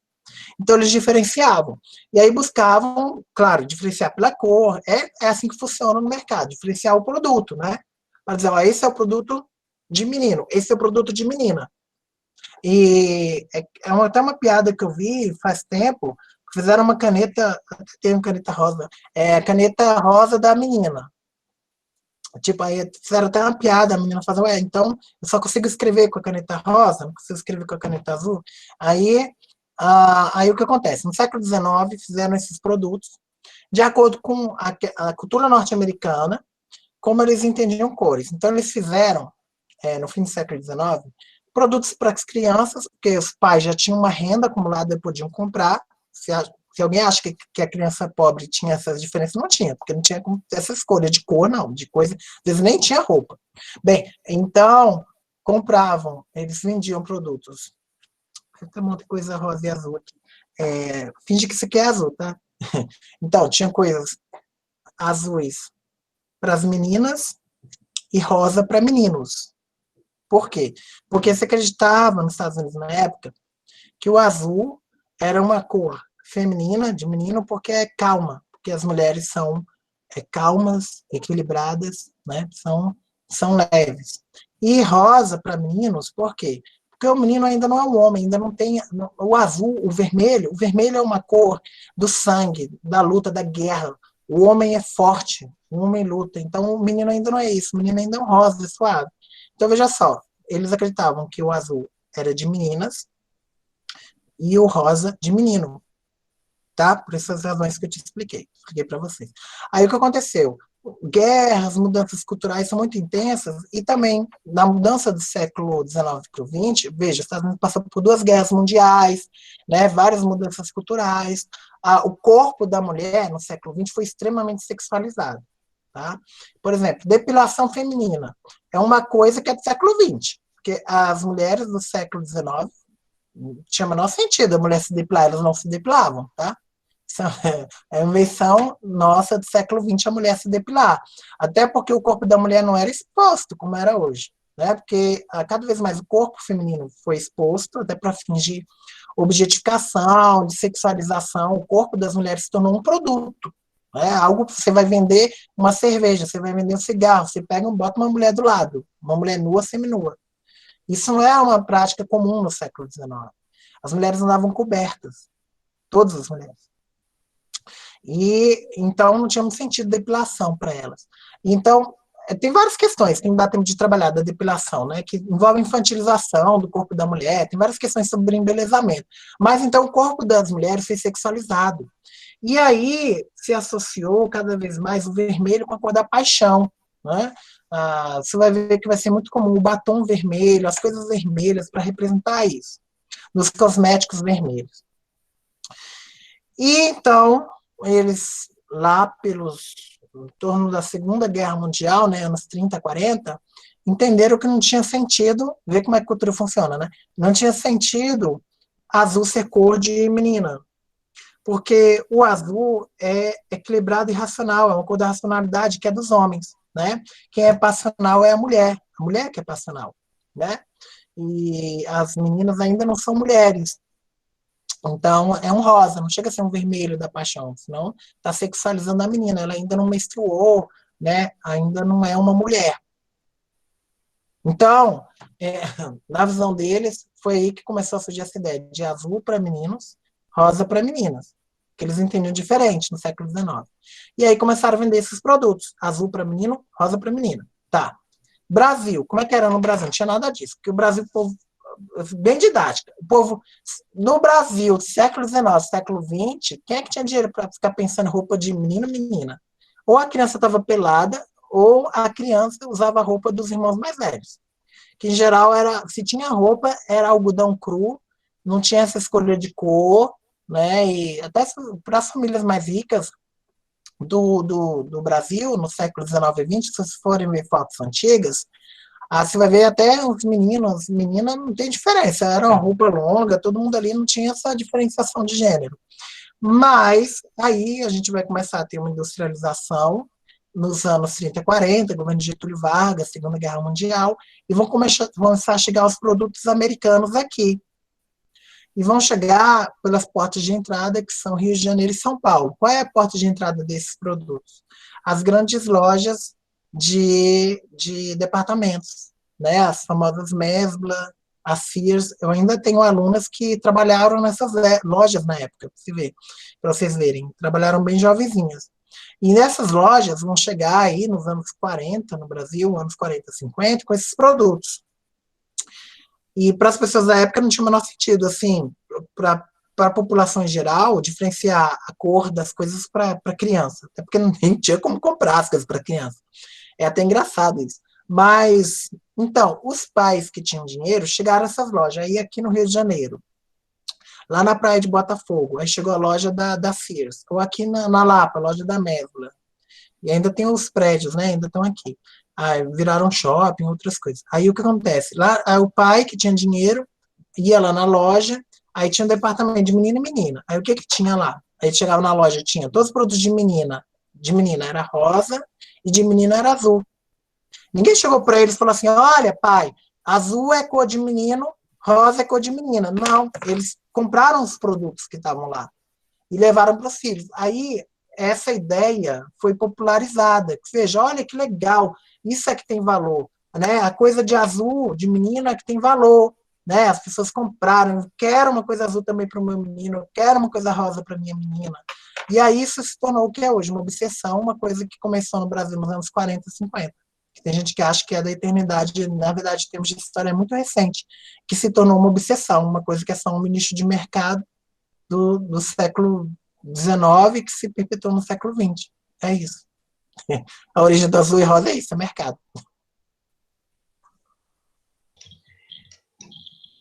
Então, eles diferenciavam. E aí buscavam, claro, diferenciar pela cor. É assim que funciona no mercado, diferenciar o produto, né? Para dizer, ó, esse é o produto de menino, esse é o produto de menina. E até uma piada que eu vi faz tempo, fizeram uma caneta, tem uma caneta rosa, a caneta rosa da menina. Tipo, aí fizeram até uma piada, a menina fala, então eu só consigo escrever com a caneta rosa, não consigo escrever com a caneta azul. Aí o que acontece? No século XIX, fizeram esses produtos de acordo com a cultura norte-americana, como eles entendiam cores. Então, eles fizeram, no fim do século XIX, produtos para as crianças, porque os pais já tinham uma renda acumulada e podiam comprar. Se alguém acha que a criança pobre tinha essas diferenças, não tinha, porque não tinha essa escolha de cor, não, de coisa, às vezes nem tinha roupa. Bem, então, compravam, eles vendiam produtos. Tem um monte de coisa rosa e azul aqui. Finge que isso aqui é azul, tá? Então, tinha coisas azuis para as meninas e rosa para meninos. Por quê? Porque se acreditava nos Estados Unidos na época que o azul era uma cor feminina, de menino, porque é calma, porque as mulheres são calmas, equilibradas, né? São leves. E rosa para meninos, por quê? Porque o menino ainda não é um homem, ainda não tem o azul, o vermelho é uma cor do sangue, da luta, da guerra. O homem é forte, o homem luta. Então, o menino ainda não é isso, o menino ainda é um rosa, suave. Então, veja só, eles acreditavam que o azul era de meninas e o rosa de menino, tá? Por essas razões que eu te expliquei para vocês. Aí o que aconteceu? Guerras, mudanças culturais são muito intensas, e também, na mudança do século XIX para o XX, veja, os Estados Unidos passou por 2 guerras mundiais, né, várias mudanças culturais, o corpo da mulher no século XX foi extremamente sexualizado, tá? Por exemplo, depilação feminina é uma coisa que é do século XX, porque as mulheres do século XIX tinha o menor sentido a mulher se depilar, elas não se depilavam, tá? É uma invenção nossa do século XX a mulher se depilar. Até porque o corpo da mulher não era exposto como era hoje, né? Porque cada vez mais o corpo feminino foi exposto, até para fins de objetificação, de sexualização. O corpo das mulheres se tornou um produto, né? Algo que você vai vender uma cerveja, você vai vender um cigarro, você pega e bota uma mulher do lado, uma mulher nua, seminua. Isso não é uma prática comum no século XIX. As mulheres andavam cobertas, todas as mulheres. E então não tinha muito sentido depilação para elas. Então, tem várias questões que não dá tempo de trabalhar da depilação, né, que envolvem infantilização do corpo da mulher, tem várias questões sobre embelezamento. Mas então o corpo das mulheres foi sexualizado. E aí se associou cada vez mais o vermelho com a cor da paixão, né? Você vai ver que vai ser muito comum o batom vermelho, as coisas vermelhas para representar isso, nos cosméticos vermelhos. E então eles, lá em torno da Segunda Guerra Mundial, né, anos 30, 40, entenderam que não tinha sentido, ver como é que a cultura funciona, né? Não tinha sentido azul ser cor de menina, porque o azul é equilibrado e racional, é uma cor da racionalidade que é dos homens, né? Quem é passional é a mulher que é passional, né? E as meninas ainda não são mulheres. Então, é um rosa, não chega a ser um vermelho da paixão, senão está sexualizando a menina, ela ainda não menstruou, né? Ainda não é uma mulher. Então, na visão deles, foi aí que começou a surgir essa ideia de azul para meninos, rosa para meninas, que eles entendiam diferente no século XIX. E aí começaram a vender esses produtos, azul para menino, rosa para menina. Tá. Brasil, como é que era no Brasil? Não tinha nada disso, porque o Brasil, o povo, bem didática, o povo, no Brasil, século XIX, século XX, quem é que tinha dinheiro para ficar pensando em roupa de menino e menina? Ou a criança estava pelada, ou a criança usava a roupa dos irmãos mais velhos. Que, em geral, se tinha roupa, era algodão cru, não tinha essa escolha de cor, né? E até para as famílias mais ricas do Brasil, no século XIX e XX, se vocês forem ver fotos antigas, você vai ver até os meninos, menina não tem diferença, era uma roupa longa, todo mundo ali não tinha essa diferenciação de gênero. Mas aí a gente vai começar a ter uma industrialização nos anos 30 e 40, governo de Getúlio Vargas, Segunda Guerra Mundial, e vão começar a chegar os produtos americanos aqui. E vão chegar pelas portas de entrada, que são Rio de Janeiro e São Paulo. Qual é a porta de entrada desses produtos? As grandes lojas de departamentos, né? As famosas Mesbla, as Sears. Eu ainda tenho alunas que trabalharam nessas lojas na época, para vocês verem. Trabalharam bem jovenzinhas. E nessas lojas vão chegar aí nos anos 40, no Brasil, anos 40, 50, com esses produtos. E para as pessoas da época não tinha o menor sentido, assim, para a população em geral, diferenciar a cor das coisas para criança. Até porque nem tinha como comprar as coisas para criança. É até engraçado isso. Mas, então, os pais que tinham dinheiro chegaram a essas lojas. Aí aqui no Rio de Janeiro, lá na praia de Botafogo, aí chegou a loja da Sears. Ou aqui na Lapa, a loja da Mesbla. E ainda tem os prédios, né? Ainda estão aqui. Aí viraram shopping, outras coisas. Aí o que acontece? Lá, aí o pai que tinha dinheiro ia lá na loja, aí tinha um departamento de menino e menina. Aí o que tinha lá? Aí chegava na loja, tinha todos os produtos de menina era rosa e de menino era azul. Ninguém chegou para eles e falou assim, olha, pai, azul é cor de menino, rosa é cor de menina. Não, eles compraram os produtos que estavam lá e levaram para os filhos. Aí essa ideia foi popularizada. Veja, olha que legal, isso é que tem valor, né? A coisa de azul, de menino, é que tem valor, né? As pessoas compraram, eu quero uma coisa azul também para o meu menino, eu quero uma coisa rosa para minha menina. E aí isso se tornou o que é hoje, uma obsessão, uma coisa que começou no Brasil nos anos 40, 50, Tem gente que acha que é da eternidade, na verdade, em termos de história, é muito recente, que se tornou uma obsessão, uma coisa que é só um nicho de mercado do século XIX que se perpetuou no século XX. É isso. A origem do azul e rosa é isso, é mercado.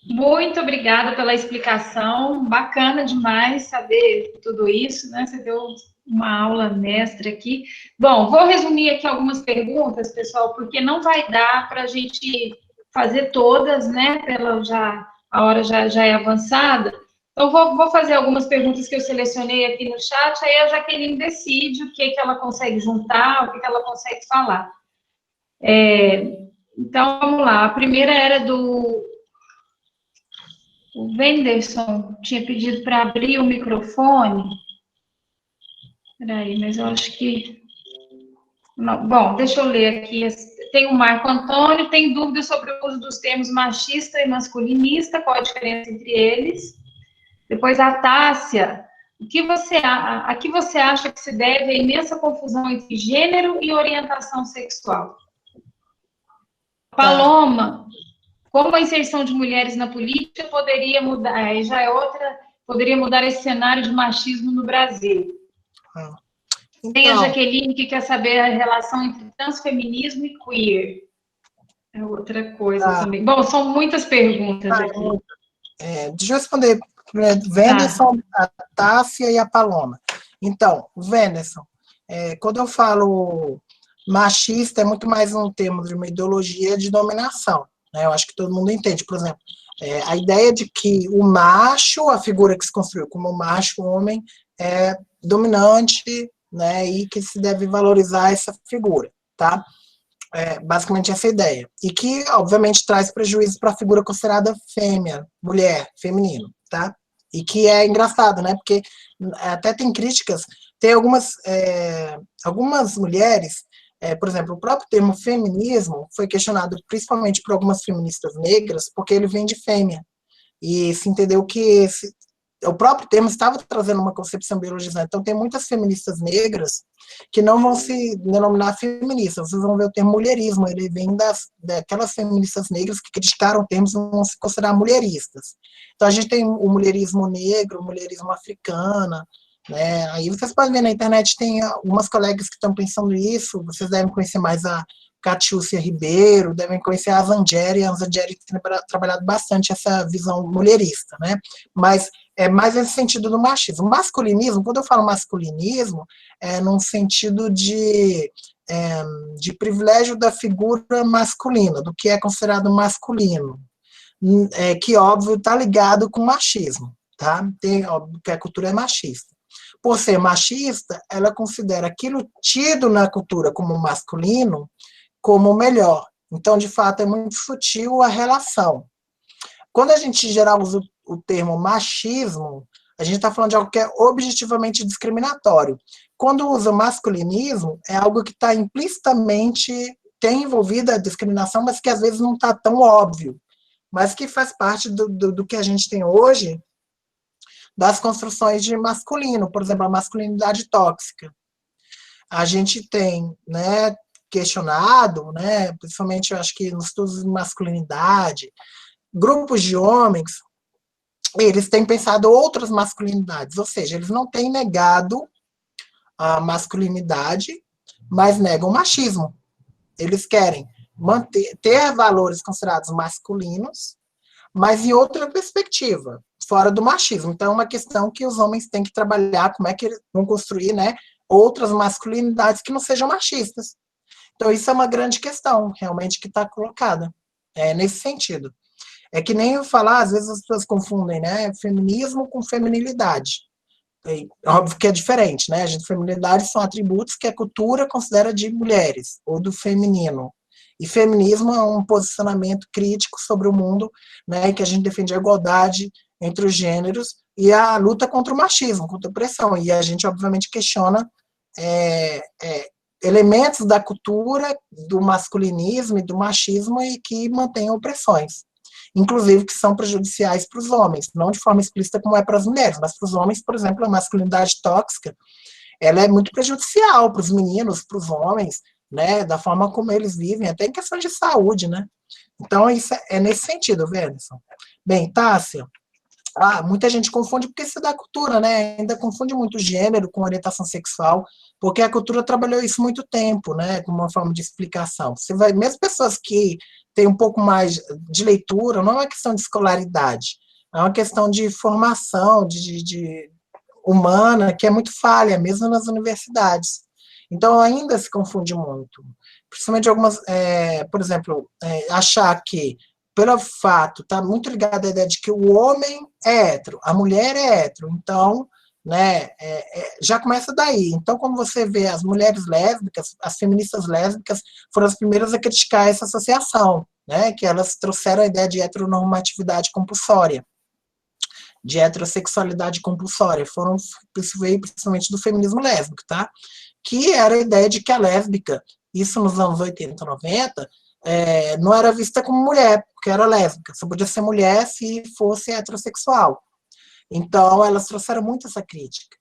Muito obrigada pela explicação, bacana demais saber tudo isso, né? Você deu uma aula mestra aqui. Bom, vou resumir aqui algumas perguntas, pessoal, porque não vai dar para a gente fazer todas, né? A hora já é avançada. Então, vou fazer algumas perguntas que eu selecionei aqui no chat, aí a Jaqueline decide o que ela consegue juntar, o que ela consegue falar. Então, vamos lá. A primeira era o Wenderson tinha pedido para abrir o microfone. Peraí, mas eu acho que... Não. Bom, deixa eu ler aqui. Tem o Marco Antônio, tem dúvidas sobre o uso dos termos machista e masculinista, qual a diferença entre eles? Depois a Tássia, a que você acha que se deve a imensa confusão entre gênero e orientação sexual? Paloma, como a inserção de mulheres na política poderia mudar, aí já é outra, poderia mudar esse cenário de machismo no Brasil? Então, Tem a Jaqueline que quer saber a relação entre transfeminismo e queer. É outra coisa também. Bom, são muitas perguntas aqui. Deixa eu responder. Wenderson, a Tássia e a Paloma. Então, Wenderson, quando eu falo machista, é muito mais um termo de uma ideologia de dominação. Né? Eu acho que todo mundo entende. Por exemplo, a ideia de que o macho, a figura que se construiu como macho, homem, é dominante, né, e que se deve valorizar essa figura, tá? Basicamente essa ideia. E que, obviamente, traz prejuízo para a figura considerada fêmea, mulher, feminino, tá? E que é engraçado, né? Porque até tem críticas, tem algumas mulheres, por exemplo, o próprio termo feminismo foi questionado principalmente por algumas feministas negras, porque ele vem de fêmea. E se entendeu que o próprio termo estava trazendo uma concepção biologizante. Então, tem muitas feministas negras que não vão se denominar feministas. Vocês vão ver o termo mulherismo. Ele vem daquelas feministas negras que criticaram termos e vão se considerar mulheristas. Então, a gente tem o mulherismo negro, o mulherismo africana, né? Aí vocês podem ver na internet, tem algumas colegas que estão pensando nisso. Vocês devem conhecer mais a Catiúcia Ribeiro, devem conhecer a Zangeri. A Zangeri tem trabalhado bastante essa visão mulherista, né? Mas é mais nesse sentido do machismo. O masculinismo, quando eu falo masculinismo, é num sentido de privilégio da figura masculina, do que é considerado masculino, que, óbvio, está ligado com machismo, tá? Óbvio que a cultura é machista. Por ser machista, ela considera aquilo tido na cultura como masculino como melhor. Então, de fato, é muito sutil a relação. Quando a gente, em geral, usa o termo machismo, a gente está falando de algo que é objetivamente discriminatório. Quando usa masculinismo, é algo que está implicitamente, tem envolvida a discriminação, mas que às vezes não está tão óbvio, mas que faz parte do que a gente tem hoje, das construções de masculino, por exemplo, a masculinidade tóxica. A gente tem, né, questionado, né, principalmente eu acho que nos estudos de masculinidade, grupos de homens, eles têm pensado outras masculinidades, ou seja, eles não têm negado a masculinidade, mas negam o machismo. Eles querem ter valores considerados masculinos, mas em outra perspectiva, fora do machismo. Então, é uma questão que os homens têm que trabalhar, como é que eles vão construir, né, outras masculinidades que não sejam machistas. Então, isso é uma grande questão, realmente, que está colocada, nesse sentido. É que nem eu falar, às vezes as pessoas confundem, né, feminismo com feminilidade. Óbvio que é diferente, né, feminilidade são atributos que a cultura considera de mulheres, ou do feminino. E feminismo é um posicionamento crítico sobre o mundo, né, que a gente defende a igualdade entre os gêneros e a luta contra o machismo, contra a opressão. E a gente, obviamente, questiona elementos da cultura, do masculinismo e do machismo e que mantêm opressões, inclusive que são prejudiciais para os homens, não de forma explícita como é para as mulheres, mas para os homens, por exemplo, a masculinidade tóxica, ela é muito prejudicial para os meninos, para os homens, né, da forma como eles vivem, até em questão de saúde, né? Então, isso é nesse sentido, Wenderson. Bem, Tássia, muita gente confunde porque isso é da cultura, né? Ainda confunde muito gênero com orientação sexual, porque a cultura trabalhou isso muito tempo, né? Como uma forma de explicação. Você vai, mesmo pessoas que têm um pouco mais de leitura, não é uma questão de escolaridade, é uma questão de formação, de humana, que é muito falha, mesmo nas universidades. Então, ainda se confunde muito. Principalmente algumas, por exemplo, achar que pelo fato, está muito ligado à ideia de que o homem é hétero, a mulher é hétero, então, né, já começa daí. Então, como você vê, as mulheres lésbicas, as feministas lésbicas, foram as primeiras a criticar essa associação, né, que elas trouxeram a ideia de heteronormatividade compulsória, de heterossexualidade compulsória, isso veio principalmente do feminismo lésbico, tá? Que era a ideia de que a lésbica, isso nos anos 80, 90, não era vista como mulher, porque era lésbica, só podia ser mulher se fosse heterossexual. Então, elas trouxeram muito essa crítica.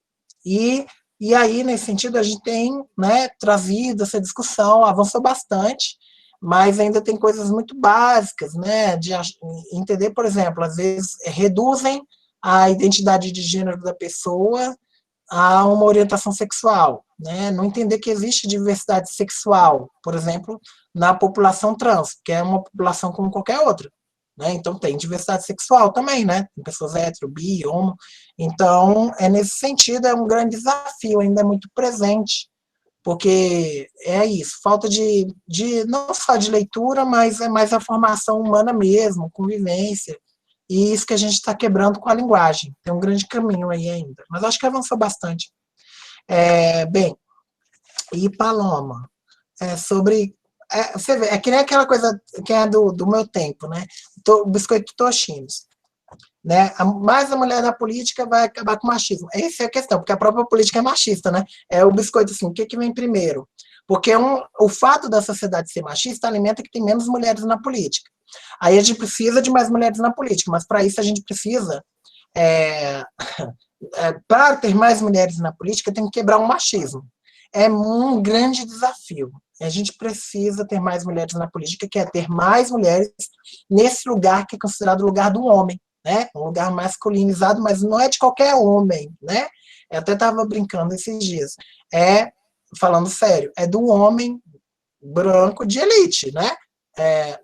E aí, nesse sentido, a gente tem, né, trazido essa discussão, avançou bastante, mas ainda tem coisas muito básicas, né, de entender, por exemplo, às vezes reduzem a identidade de gênero da pessoa a uma orientação sexual, né? Não entender que existe diversidade sexual, por exemplo, na população trans, que é uma população como qualquer outra, né? Então tem diversidade sexual também, né? Tem pessoas hétero, bi, homo. Então, nesse sentido, é um grande desafio, ainda é muito presente, porque é isso, falta de não só de leitura, mas é mais a formação humana mesmo, convivência, e isso que a gente está quebrando com a linguagem. Tem um grande caminho aí ainda, mas acho que avançou bastante. Bem, e Paloma, sobre... você vê, que nem aquela coisa que é do meu tempo, né? Biscoito Toshinos. Né? Mais a mulher na política vai acabar com o machismo. Essa é a questão, porque a própria política é machista, né? É o biscoito assim, o que vem primeiro? Porque o fato da sociedade ser machista alimenta que tem menos mulheres na política. Aí a gente precisa de mais mulheres na política, mas para isso a gente precisa, para ter mais mulheres na política, tem que quebrar o machismo. É um grande desafio. A gente precisa ter mais mulheres na política, que é ter mais mulheres nesse lugar que é considerado o lugar do homem, né? Um lugar masculinizado, mas não é de qualquer homem, né? Eu até estava brincando esses dias. Falando sério, é do homem branco de elite, né?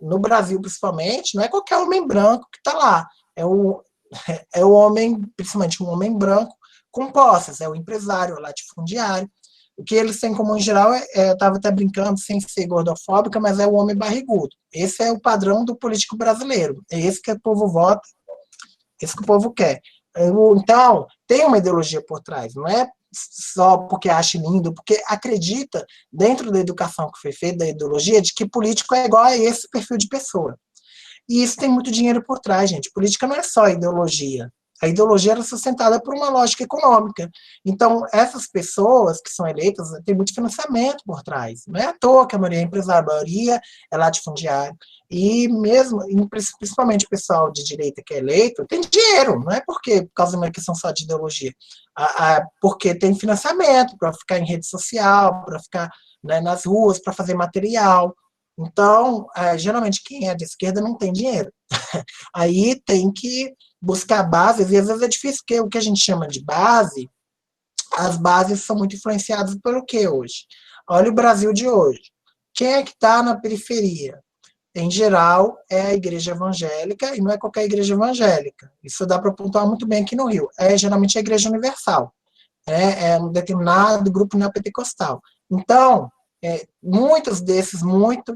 No Brasil, principalmente, não é qualquer homem branco que está lá. É o homem, principalmente um homem branco, com posses, é o empresário, é o latifundiário. O que eles têm em comum, em geral, eu estava até brincando, sem ser gordofóbica, mas é o homem barrigudo. Esse é o padrão do político brasileiro. É esse que o povo vota, esse que o povo quer. Então, tem uma ideologia por trás, não é só porque acha lindo, porque acredita, dentro da educação que foi feita, da ideologia, de que político é igual a esse perfil de pessoa. E isso tem muito dinheiro por trás, gente. Política não é só ideologia. A ideologia era sustentada por uma lógica econômica. Então, essas pessoas que são eleitas têm muito financiamento por trás. Não é à toa que a maioria é empresária, a maioria é latifundiário. E mesmo, principalmente o pessoal de direita que é eleito, tem dinheiro. Não é por causa de uma questão só de ideologia. Porque tem financiamento para ficar em rede social, para ficar, né, nas ruas, para fazer material. Então, geralmente, quem é de esquerda não tem dinheiro. Aí tem que buscar bases, e às vezes é difícil, porque o que a gente chama de base, as bases são muito influenciadas pelo que hoje? Olha o Brasil de hoje. Quem é que está na periferia? Em geral, é a igreja evangélica, e não é qualquer igreja evangélica. Isso dá para pontuar muito bem aqui no Rio. É geralmente a igreja universal. É um determinado grupo neopentecostal. Então, muitos desses,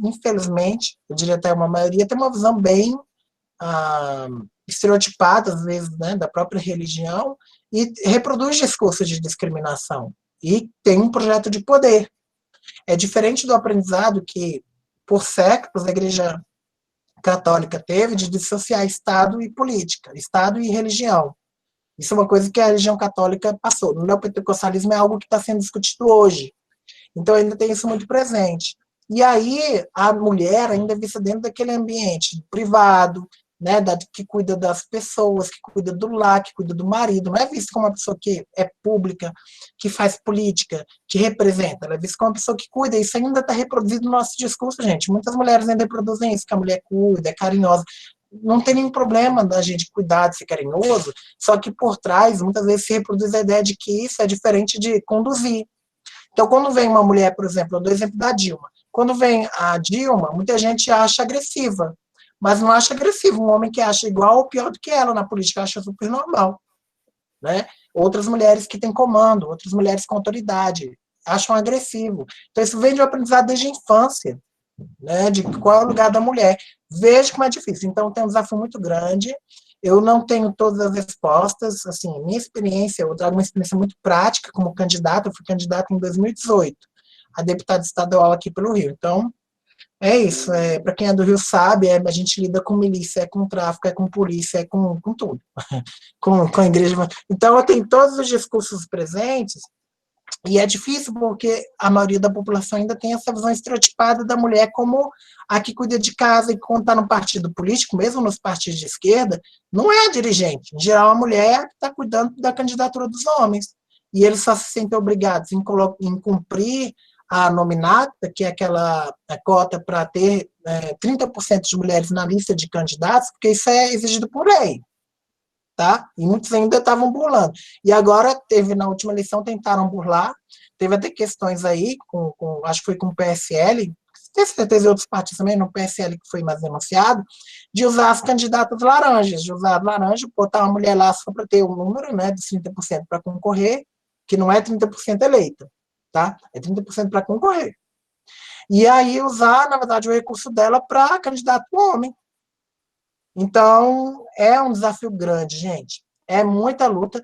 infelizmente, eu diria até uma maioria, tem uma visão bem estereotipada, às vezes, né, da própria religião, e reproduz discursos de discriminação. E tem um projeto de poder. É diferente do aprendizado que, por séculos, a Igreja Católica teve de dissociar Estado e política, Estado e religião. Isso é uma coisa que a religião católica passou. No neopentecostalismo é algo que está sendo discutido hoje. Então, ainda tem isso muito presente. E aí, a mulher ainda é vista dentro daquele ambiente privado, né, que cuida das pessoas, que cuida do lar, que cuida do marido, não é visto como uma pessoa que é pública, que faz política, que representa, ela é vista como uma pessoa que cuida, isso ainda está reproduzido no nosso discurso, gente, muitas mulheres ainda reproduzem isso, que a mulher cuida, é carinhosa, não tem nenhum problema da gente cuidar, de ser carinhoso, só que por trás, muitas vezes se reproduz a ideia de que isso é diferente de conduzir. Então, quando vem uma mulher, por exemplo, eu dou o exemplo da Dilma, quando vem a Dilma, muita gente acha agressiva, mas não acha agressivo um homem que acha igual ou pior do que ela na política, acha super normal, né? Outras mulheres que têm comando, outras mulheres com autoridade, acham agressivo. Então, isso vem de um aprendizado desde a infância, né, de qual é o lugar da mulher. Veja como é difícil. Então, tem um desafio muito grande. Eu não tenho todas as respostas. Assim, minha experiência, eu trago uma experiência muito prática como candidata. Eu fui candidata em 2018, a deputada estadual aqui pelo Rio. Então, é isso. Para quem é do Rio sabe, a gente lida com milícia, é com tráfico, é com polícia, é com tudo. com a igreja. Então, eu tenho todos os discursos presentes. E é difícil porque a maioria da população ainda tem essa visão estereotipada da mulher como a que cuida de casa, e quando está no partido político, mesmo nos partidos de esquerda, não é a dirigente. Em geral, a mulher está cuidando da candidatura dos homens. E eles só se sentem obrigados em cumprir a nominata, que é aquela cota para ter 30% de mulheres na lista de candidatos, porque isso é exigido por lei. Tá? E muitos ainda estavam burlando. E agora, na última eleição, tentaram burlar, teve até questões aí, acho que foi com o PSL, tem certeza outros partidos também, no PSL que foi mais denunciado, de usar as candidatas laranjas, de usar laranja, botar uma mulher lá só para ter o número, né, dos 30% para concorrer, que não é 30% eleita, tá? É 30% para concorrer. E aí usar, na verdade, o recurso dela para candidato homem. Então, é um desafio grande, gente. É muita luta,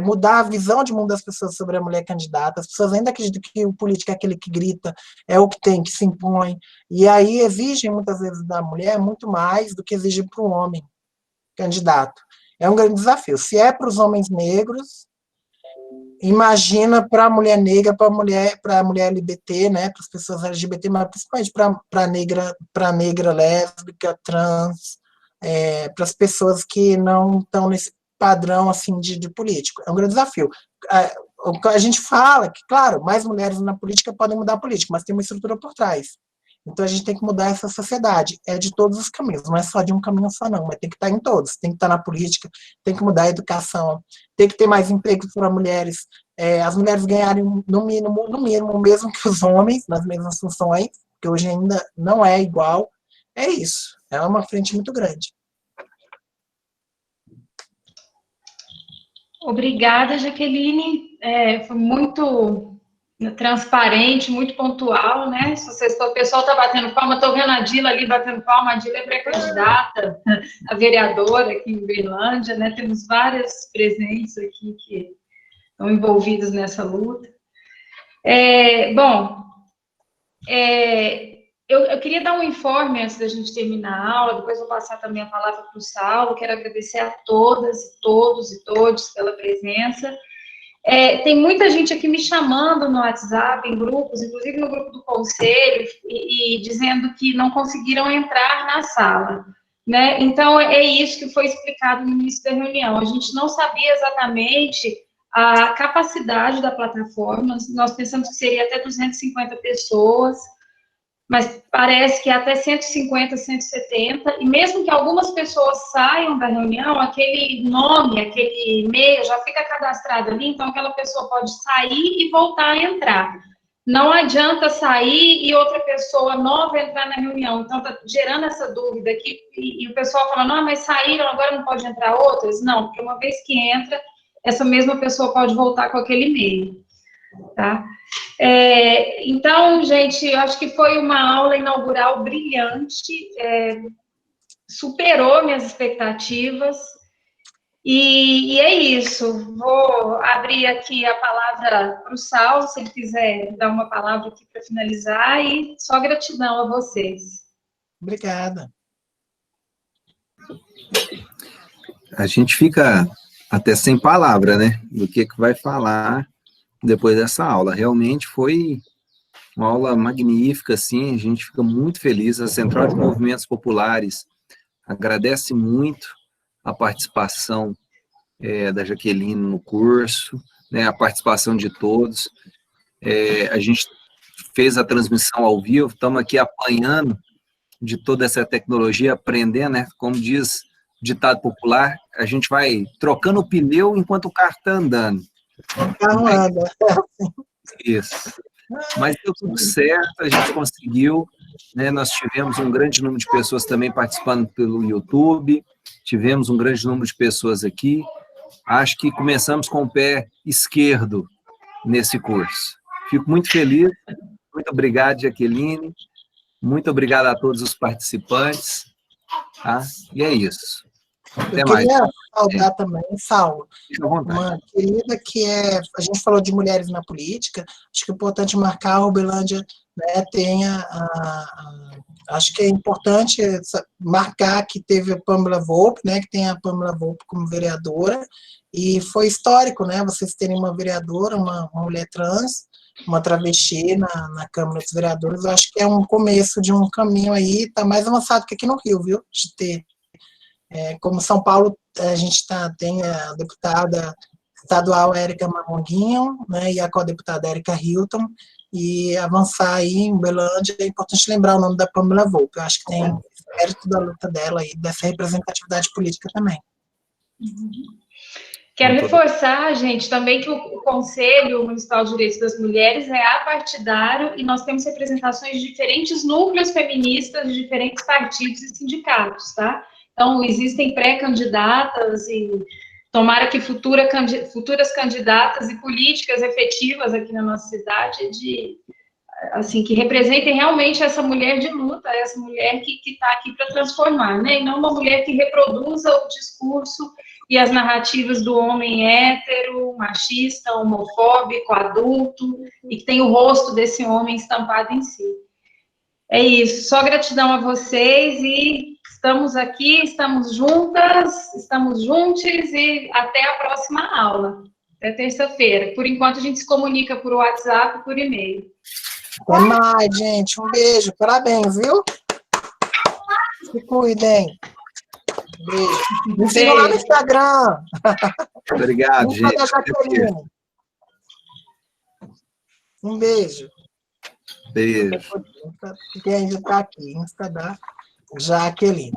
mudar a visão de mundo das pessoas sobre a mulher candidata. As pessoas ainda acreditam que o político é aquele que grita, é o que tem, que se impõe. E aí exigem, muitas vezes, da mulher muito mais do que exigem para o homem candidato. É um grande desafio. Se é para os homens negros, imagina para a mulher negra, para a mulher LGBT, né, para as pessoas LGBT, mas principalmente para a negra lésbica, trans, para as pessoas que não estão nesse padrão assim de político. É um grande desafio. A gente fala que, claro, mais mulheres na política podem mudar a política, mas tem uma estrutura por trás. Então, a gente tem que mudar essa sociedade. É de todos os caminhos, não é só de um caminho só, não, mas tem que estar em todos. Tem que estar na política, tem que mudar a educação, tem que ter mais emprego para mulheres, as mulheres ganharem no mínimo, mesmo que os homens, nas mesmas funções, que hoje ainda não é igual. É isso. É uma frente muito grande. Obrigada, Jaqueline. Foi muito transparente, muito pontual, né? O pessoal está batendo palma, estou vendo a Dila ali batendo palma, a Dila é pré-candidata a vereadora aqui em Uberlândia, né? Temos vários presentes aqui que estão envolvidos nessa luta. Eu queria dar um informe antes da gente terminar a aula, depois vou passar também a palavra para o Saulo. Quero agradecer a todas, todos e todes pela presença. Tem muita gente aqui me chamando no WhatsApp, em grupos, inclusive no grupo do Conselho, e dizendo que não conseguiram entrar na sala, né? Então, é isso que foi explicado no início da reunião. A gente não sabia exatamente a capacidade da plataforma, nós pensamos que seria até 250 pessoas, mas parece que até 150, 170, e mesmo que algumas pessoas saiam da reunião, aquele nome, aquele e-mail já fica cadastrado ali, então aquela pessoa pode sair e voltar a entrar. Não adianta sair e outra pessoa nova entrar na reunião, então está gerando essa dúvida aqui, e o pessoal fala, não, mas saíram, agora não pode entrar outras? Não, porque uma vez que entra, essa mesma pessoa pode voltar com aquele e-mail, tá? Então, gente, eu acho que foi uma aula inaugural brilhante, superou minhas expectativas, e é isso. Vou abrir aqui a palavra para o Saulo, se ele quiser dar uma palavra aqui para finalizar, e só gratidão a vocês. Obrigada. A gente fica até sem palavra, né, do que vai falar depois dessa aula. Realmente foi uma aula magnífica, assim, a gente fica muito feliz. A Central de Movimentos Populares agradece muito a participação da Jaqueline no curso, né, a participação de todos. A gente fez a transmissão ao vivo, estamos aqui apanhando de toda essa tecnologia, aprendendo, né? Como diz o ditado popular, a gente vai trocando o pneu enquanto o carro está andando. O carro anda. Isso. Mas deu tudo certo, a gente conseguiu, né? Nós tivemos um grande número de pessoas também participando pelo YouTube, tivemos um grande número de pessoas aqui. Acho que começamos com o pé esquerdo nesse curso. Fico muito feliz. Muito obrigado, Jaqueline. Muito obrigado a todos os participantes. Tá? E é isso. Até Eu mais. queria saudar também, Saulo, Fica à vontade. uma querida que a gente falou de mulheres na política, acho que é importante marcar a Uberlândia, né, acho que é importante marcar que teve a Pamela Volpe, né, que tem a Pamela Volpe como vereadora, e foi histórico, né, vocês terem uma vereadora, uma mulher trans, uma travesti na Câmara dos Vereadores. Eu acho que é um começo de um caminho aí, está mais avançado que aqui no Rio, viu, de ter. Como São Paulo, a gente tem a deputada estadual Érica Mamonguinho, né, e a co-deputada Érica Hilton, e avançar aí em Uberlândia, é importante lembrar o nome da Pamela Volpe. Eu acho que tem mérito da luta dela e dessa representatividade política também. Quero reforçar, gente, também que o Conselho Municipal de Direitos das Mulheres é apartidário e nós temos representações de diferentes núcleos feministas de diferentes partidos e sindicatos, tá? Então, existem pré-candidatas e tomara que futuras candidatas e políticas efetivas aqui na nossa cidade assim, que representem realmente essa mulher de luta, essa mulher que está aqui para transformar, né? E não uma mulher que reproduza o discurso e as narrativas do homem hétero, machista, homofóbico, adulto, e que tem o rosto desse homem estampado em si. É isso, só gratidão a vocês e estamos aqui, estamos juntas, estamos juntos e até a próxima aula, até terça-feira. Por enquanto, a gente se comunica por WhatsApp e por e-mail. Até mais, gente. Um beijo. Parabéns, viu? Se cuidem. Beijo. Me sigam lá no Instagram. Obrigado, gente. Um beijo. Beijo. Quem ainda está aqui, Insta da Jaqueline.